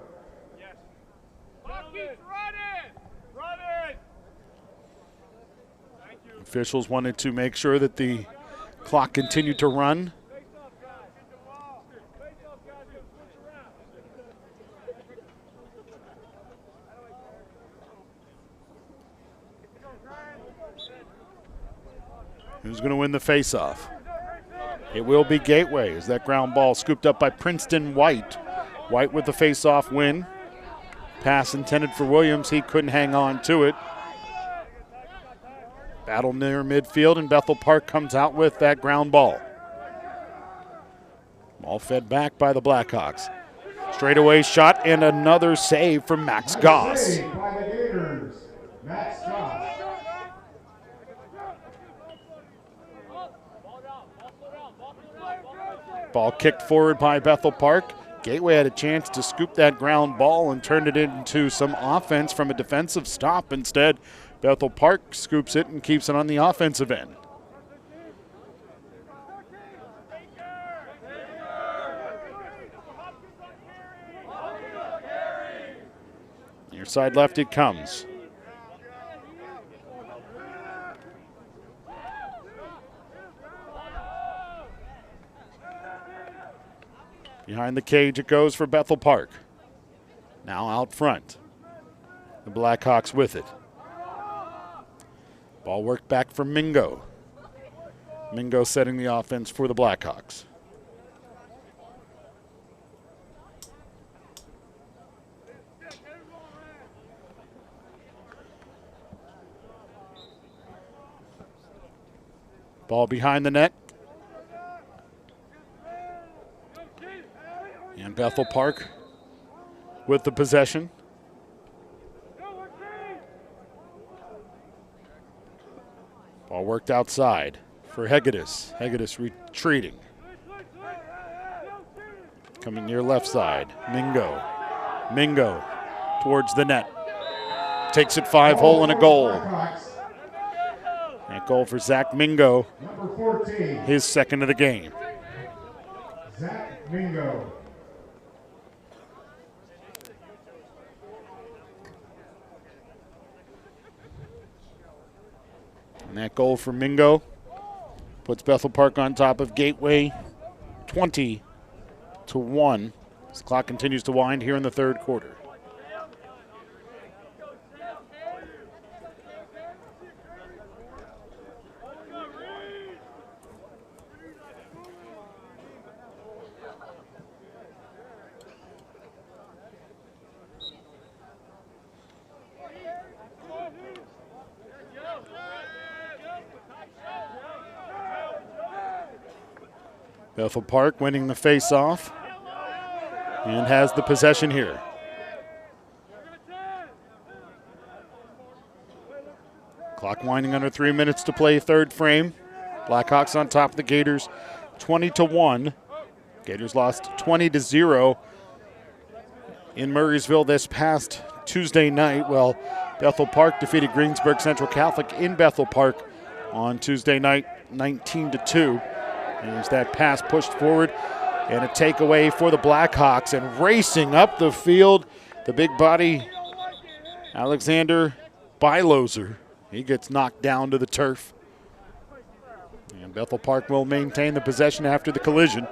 Officials wanted to make sure that the clock continued to run. Who's going to win the faceoff? It will be Gateway, as that ground ball scooped up by Princeton White. White with the faceoff win. Pass intended for Williams. He couldn't hang on to it. Battle near midfield, and Bethel Park comes out with that ground ball. Ball fed back by the Blackhawks. Straightaway shot and another save from Max Goss. Saved by the Gators. Max Goss. Ball kicked forward by Bethel Park. Gateway had a chance to scoop that ground ball and turn it into some offense from a defensive stop. Instead, Bethel Park scoops it and keeps it on the offensive end. Near side left it comes. Behind the cage it goes for Bethel Park. Now out front. The Blackhawks with it. Ball worked back from Mingo. Mingo setting the offense for the Blackhawks. Ball behind the net. And Bethel Park with the possession. Ball worked outside for Hegedus. Hegedus retreating. Coming near left side. Mingo. Mingo towards the net. Takes it 5-hole and a goal. That goal for Zach Mingo. Number 14. His second of the game. Zach Mingo. And that goal for Mingo puts Bethel Park on top of Gateway 20-1. As the clock continues to wind here in the third quarter. Bethel Park winning the face-off and has the possession here. Clock winding under 3 minutes to play, third frame. Blackhawks on top of the Gators, 20-1. Gators lost 20-0 in Murraysville this past Tuesday night. Well, Bethel Park defeated Greensburg Central Catholic in Bethel Park on Tuesday night, 19-2. As that pass pushed forward and a takeaway for the Blackhawks, and racing up the field, the big body Alexander Byloser. He gets knocked down to the turf. And Bethel Park will maintain the possession after the collision.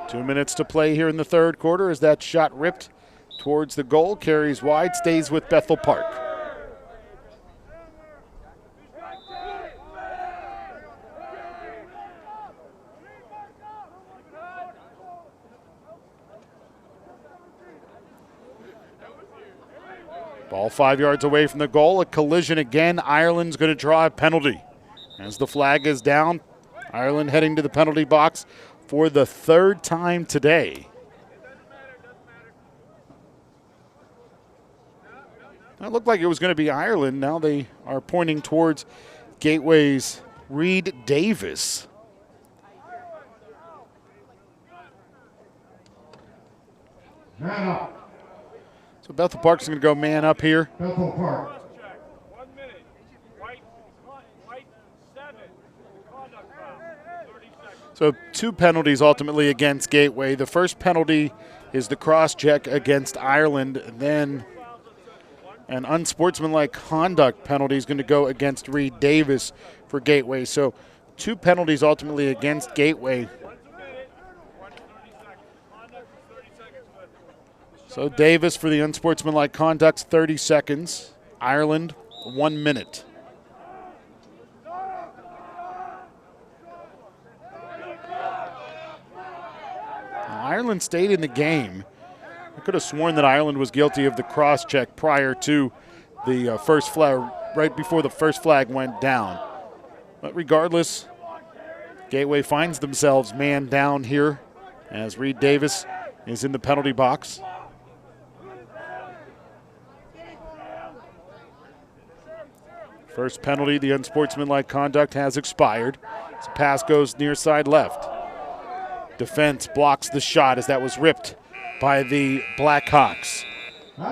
Two minutes to play here in the third quarter as that shot ripped towards the goal, carries wide, stays with Bethel Park. Ball 5 yards away from the goal, a collision again. Ireland's going to draw a penalty. As the flag is down, Ireland heading to the penalty box for the third time today. It looked like it was going to be Ireland. Now they are pointing towards Gateway's Reed Davis. Man up. So Bethel Park's going to go man up here. Bethel Park. 1 minute. White 7. Conduct foul. 30 seconds. So two penalties ultimately against Gateway. The first penalty is the cross-check against Ireland. Then an unsportsmanlike conduct penalty is going to go against Reed Davis for Gateway. So two penalties ultimately against Gateway. So Davis for the unsportsmanlike conduct, 30 seconds. Ireland, 1 minute. Ireland stayed in the game. I could have sworn that Ireland was guilty of the cross-check prior to the first flag, right before the first flag went down. But regardless, Gateway finds themselves man down here as Reed Davis is in the penalty box. First penalty, the unsportsmanlike conduct, has expired. This pass goes near side left. Defense blocks the shot as that was ripped by the Blackhawks.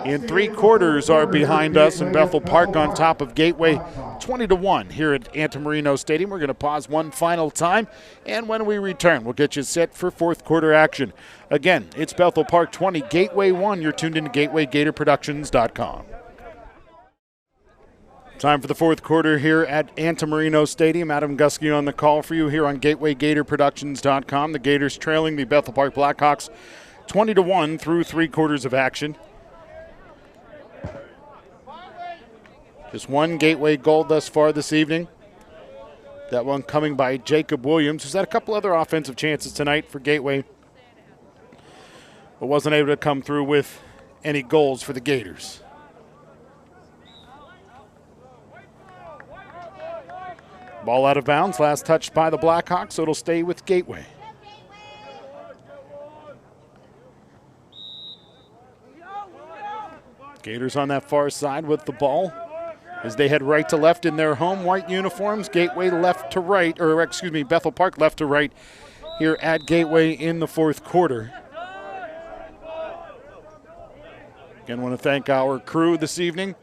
In three quarters are behind us, and Bethel Park on top of Gateway, 20-1 here at Antamarino Stadium. We're going to pause one final time, and when we return, we'll get you set for fourth quarter action. Again, it's Bethel Park 20, Gateway 1. You're tuned into GatewayGatorProductions.com. Time for the fourth quarter here at Antamarino Stadium. Adam Gusky on the call for you here on GatewayGatorProductions.com. The Gators trailing the Bethel Park Blackhawks 20-1 through three quarters of action. Just one Gateway goal thus far this evening. That one coming by Jacob Williams, who's had a couple other offensive chances tonight for Gateway, but wasn't able to come through with any goals for the Gators. Ball out of bounds, last touched by the Blackhawks, so it'll stay with Gateway. Gators on that far side with the ball as they head right to left in their home white uniforms. Gateway left to right, or excuse me, Bethel Park left to right here at Gateway in the fourth quarter. Again, want to thank our crew this evening.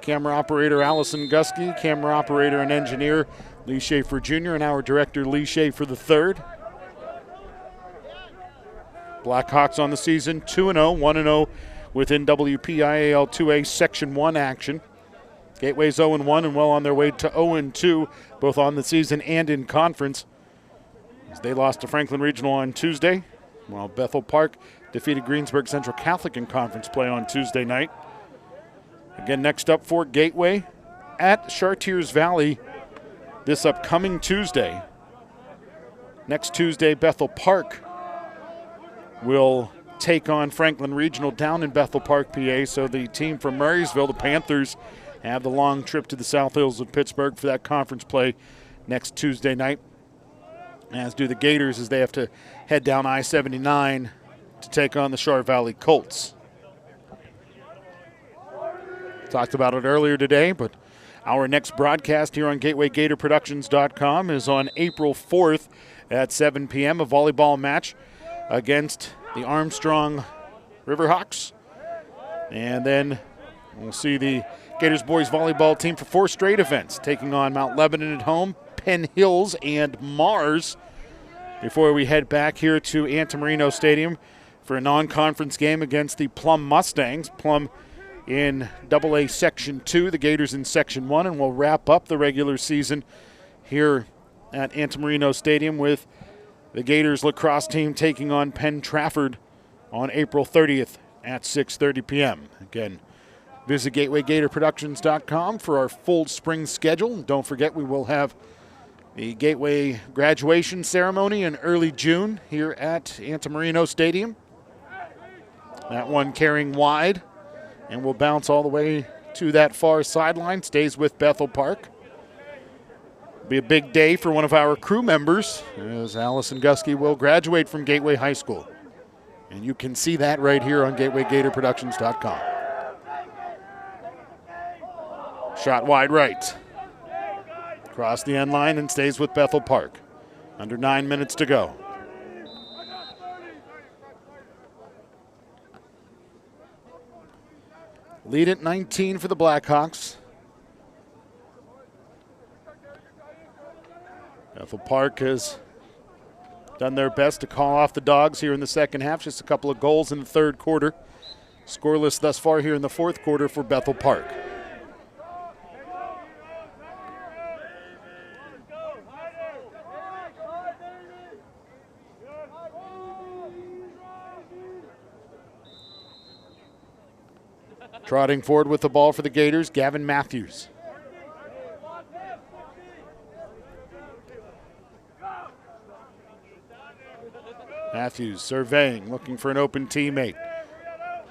Camera operator Allison Gusky, camera operator and engineer Lee Schaefer Jr., and our director Lee Schaefer III. Blackhawks on the season 2-0, 1-0 within WPIAL 2A Section 1 action. Gateway's 0-1 and well on their way to 0-2, both on the season and in conference. As they lost to Franklin Regional on Tuesday, while Bethel Park defeated Greensburg Central Catholic in conference play on Tuesday night. Again, next up for Gateway at Chartiers Valley this upcoming Tuesday. Next Tuesday, Bethel Park will take on Franklin Regional down in Bethel Park, PA. So the team from Murraysville, the Panthers, have the long trip to the South Hills of Pittsburgh for that conference play next Tuesday night, as do the Gators as they have to head down I-79 to take on the Char Valley Colts. Talked about it earlier today, but our next broadcast here on GatewayGatorProductions.com is on April 4th at 7 p.m. A volleyball match against the Armstrong Riverhawks. And then we'll see the Gators boys volleyball team for 4 straight events, taking on Mount Lebanon at home, Penn Hills, and Mars, before we head back here to Antamarino Stadium for a non-conference game against the Plum Mustangs. Plum in AA Section 2, the Gators in Section 1, and we'll wrap up the regular season here at Antamarino Stadium with the Gators lacrosse team taking on Penn Trafford on April 30th at 6:30 p.m. Again, visit GatewayGatorProductions.com for our full spring schedule. Don't forget, we will have the Gateway graduation ceremony in early June here at Antamarino Stadium. That one carrying wide, and will bounce all the way to that far sideline. Stays with Bethel Park. Be a big day for one of our crew members, as Allison Gusky will graduate from Gateway High School. And you can see that right here on GatewayGatorProductions.com. Shot wide right. Across the end line and stays with Bethel Park. Under 9 minutes to go. Lead at 19 for the Blackhawks. Bethel Park has done their best to call off the Dogs here in the second half. Just a couple of goals in the third quarter. Scoreless thus far here in the fourth quarter for Bethel Park. Trotting forward with the ball for the Gators, Gavin Matthews. Matthews surveying, looking for an open teammate.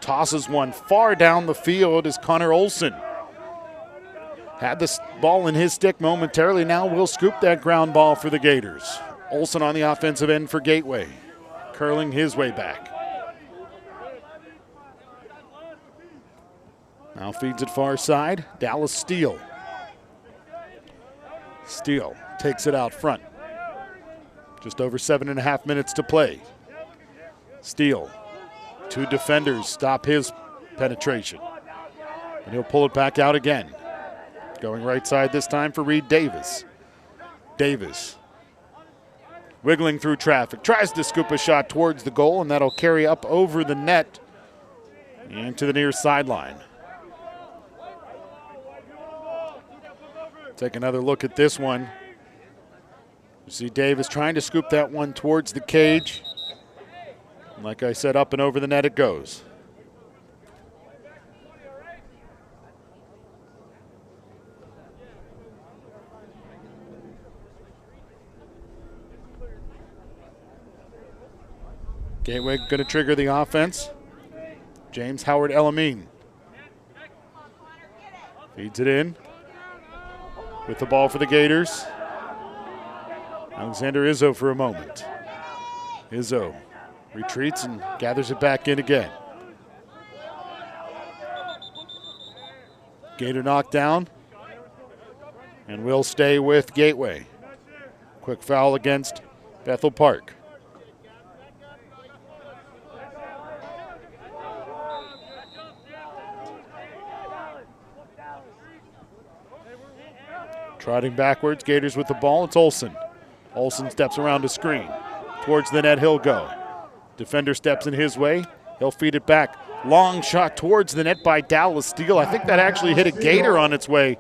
Tosses one far down the field as Connor Olson had this ball in his stick momentarily. Now will scoop that ground ball for the Gators. Olson on the offensive end for Gateway, curling his way back. Now feeds it far side. Dallas Steele. Steele takes it out front. Just over 7.5 minutes to play. Steele. 2 defenders stop his penetration. And he'll pull it back out again. Going right side this time for Reed Davis. Davis. Wiggling through traffic. Tries to scoop a shot towards the goal, and that'll carry up over the net and to the near sideline. Take another look at this one. You see Davis trying to scoop that one towards the cage. And like I said, up and over the net it goes. Gateway going to trigger the offense. James Howard Elamine feeds it in. With the ball for the Gators. Alexander Izzo for a moment. Izzo retreats and gathers it back in again. Gator knocked down and will stay with Gateway. Quick foul against Bethel Park. Trotting backwards, Gators with the ball, it's Olson. Olson steps around a screen. Towards the net he'll go. Defender steps in his way. He'll feed it back. Long shot towards the net by Dallas Steele. I think that actually hit a Gator on its way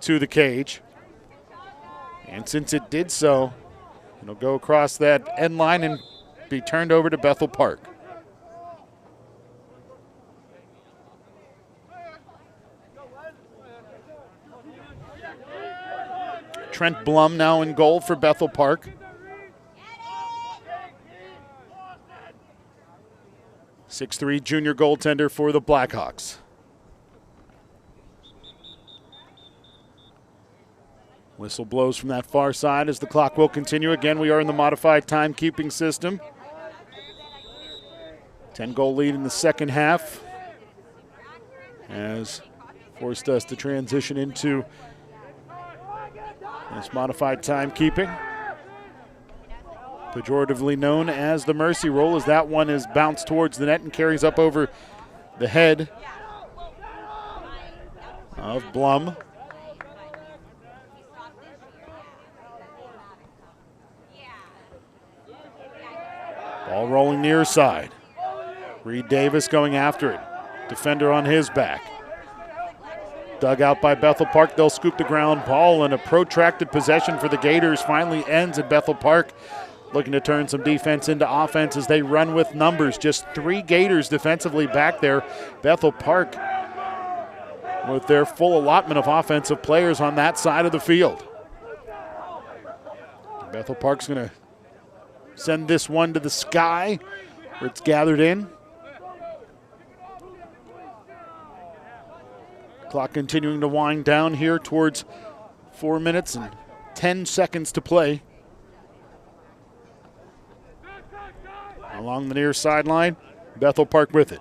to the cage. And since it did so, it'll go across that end line and be turned over to Bethel Park. Trent Blum now in goal for Bethel Park. 6'3" junior goaltender for the Blackhawks. Whistle blows from that far side as the clock will continue. Again, we are in the modified timekeeping system. 10-goal lead in the second half has forced us to transition into this modified timekeeping, pejoratively known as the mercy roll, as that one is bounced towards the net and carries up over the head of Blum. Ball rolling near side. Reed Davis going after it. Defender on his back. Dug out by Bethel Park. They'll scoop the ground ball, and a protracted possession for the Gators finally ends at Bethel Park. Looking to turn some defense into offense as they run with numbers. Just 3 Gators defensively back there. Bethel Park with their full allotment of offensive players on that side of the field. Bethel Park's going to send this one to the sky where it's gathered in. Clock continuing to wind down here towards 4 minutes and 10 seconds to play. Along the near sideline, Bethel Park with it.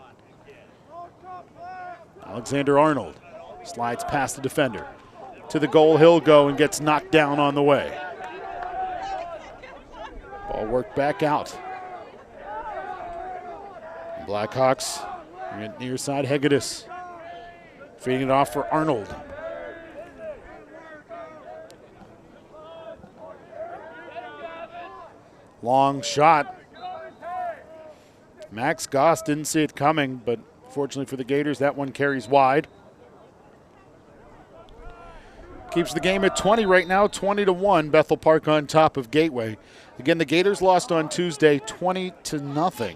Alexander Arnold slides past the defender. To the goal he'll go and gets knocked down on the way. Ball worked back out. Blackhawks at near side, Hegedus feeding it off for Arnold. Long shot. Max Goss didn't see it coming, but fortunately for the Gators, that one carries wide. Keeps the game at 20 right now, 20-1. Bethel Park on top of Gateway. Again, the Gators lost on Tuesday 20-0.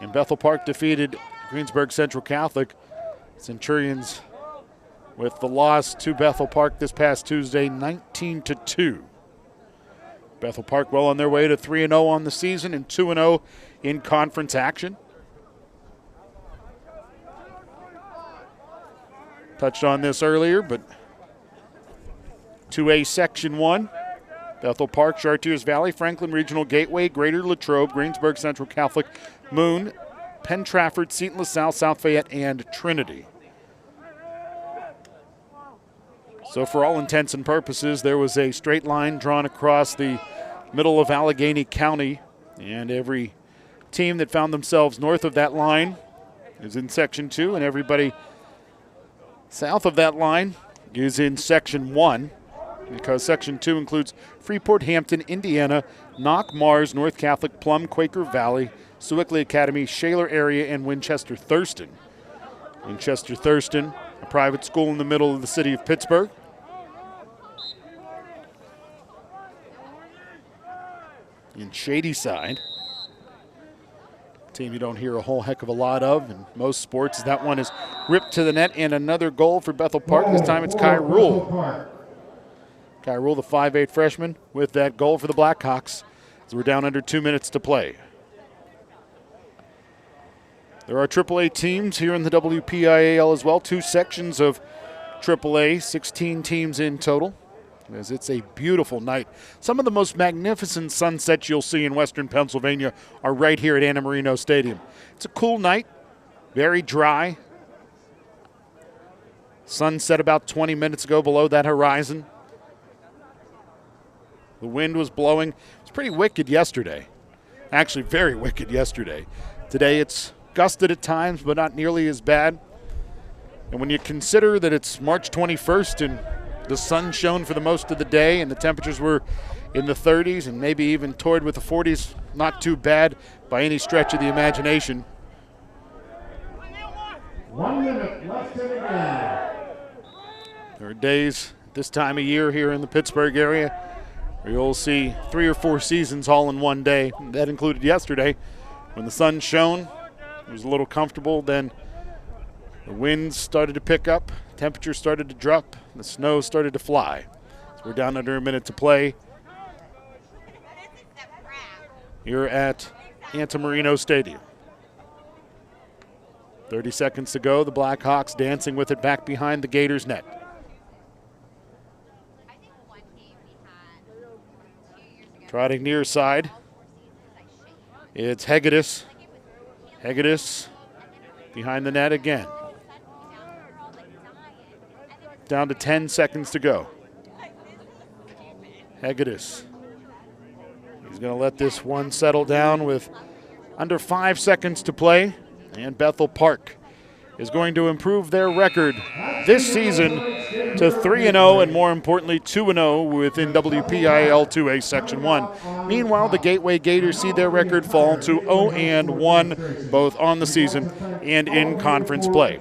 And Bethel Park defeated Greensburg Central Catholic. Centurions with the loss to Bethel Park this past Tuesday, 19-2. Bethel Park well on their way to 3-0 on the season and 2-0 in conference action. Touched on this earlier, but 2A Section 1, Bethel Park, Chartiers Valley, Franklin Regional Gateway, Greater Latrobe, Greensburg Central Catholic, Moon, Penn Trafford, Seton LaSalle, South Fayette, and Trinity. So for all intents and purposes, there was a straight line drawn across the middle of Allegheny County, and every team that found themselves north of that line is in Section 2, and everybody south of that line is in Section 1, because Section 2 includes Freeport, Hampton, Indiana, Knock, Mars, North Catholic, Plum, Quaker Valley, Sewickley Academy, Shaler area, and Winchester Thurston. Winchester Thurston, a private school in the middle of the city of Pittsburgh. In Shadyside, a team you don't hear a whole heck of a lot of in most sports. That one is ripped to the net, and another goal for Bethel Park. This time it's Kai Rule. Kai Rule, the 5'8" freshman, with that goal for the Blackhawks. So we're down under 2 minutes to play. There are AAA teams here in the WPIAL as well. 2 sections of AAA, 16 teams in total, as it's a beautiful night. Some of the most magnificent sunsets you'll see in western Pennsylvania are right here at Anna Marino Stadium. It's a cool night, very dry. Sun set about 20 minutes ago below that horizon. The wind was blowing. It was pretty wicked yesterday. Actually, very wicked yesterday. Today it's gusted at times, but not nearly as bad. And when you consider that it's March 21st and the sun shone for the most of the day and the temperatures were in the 30s and maybe even toyed with the 40s, not too bad by any stretch of the imagination. minute left in the game. There are days this time of year here in the Pittsburgh area where you'll see 3 or 4 seasons all in one day. That included yesterday when the sun shone. It was a little comfortable. Then the winds started to pick up. Temperature started to drop. The snow started to fly. So we're down under a minute to play here at Antamarino Stadium. 30 seconds to go. The Blackhawks dancing with it back behind the Gators net. Trotting near side. It's Hegedus. Hegedus behind the net again. Down to 10 seconds to go. Hegedus. He's going to let this one settle down with under 5 seconds to play. And Bethel Park is going to improve their record this season to 3-0 and more importantly 2-0 within WPIAL 2A Section 1. Meanwhile, the Gateway Gators see their record fall to 0-1 both on the season and in conference play.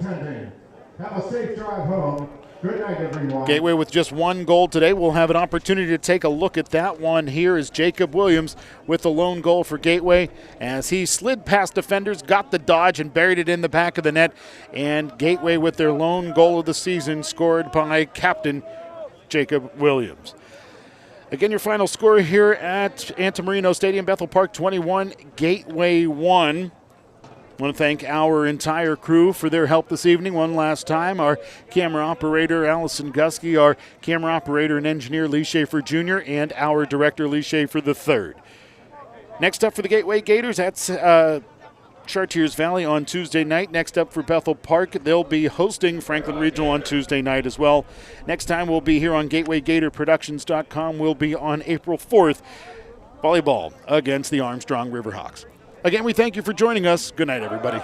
Have a safe drive home. Good night, everyone. Gateway with just 1 goal today. We'll have an opportunity to take a look at that one. Here is Jacob Williams with the lone goal for Gateway as he slid past defenders, got the dodge, and buried it in the back of the net. And Gateway with their lone goal of the season scored by captain Jacob Williams. Again, your final score here at Antamarino Stadium, Bethel Park 21, Gateway 1. I want to thank our entire crew for their help this evening one last time. Our camera operator, Allison Gusky, our camera operator and engineer, Lee Schaefer Jr., and our director, Lee Schaefer III. Next up for the Gateway Gators, that's Chartiers Valley on Tuesday night. Next up for Bethel Park, they'll be hosting Franklin Regional on Tuesday night as well. Next time we'll be here on GatewayGatorProductions.com. We'll be on April 4th, volleyball against the Armstrong Riverhawks. Again, we thank you for joining us. Good night, everybody.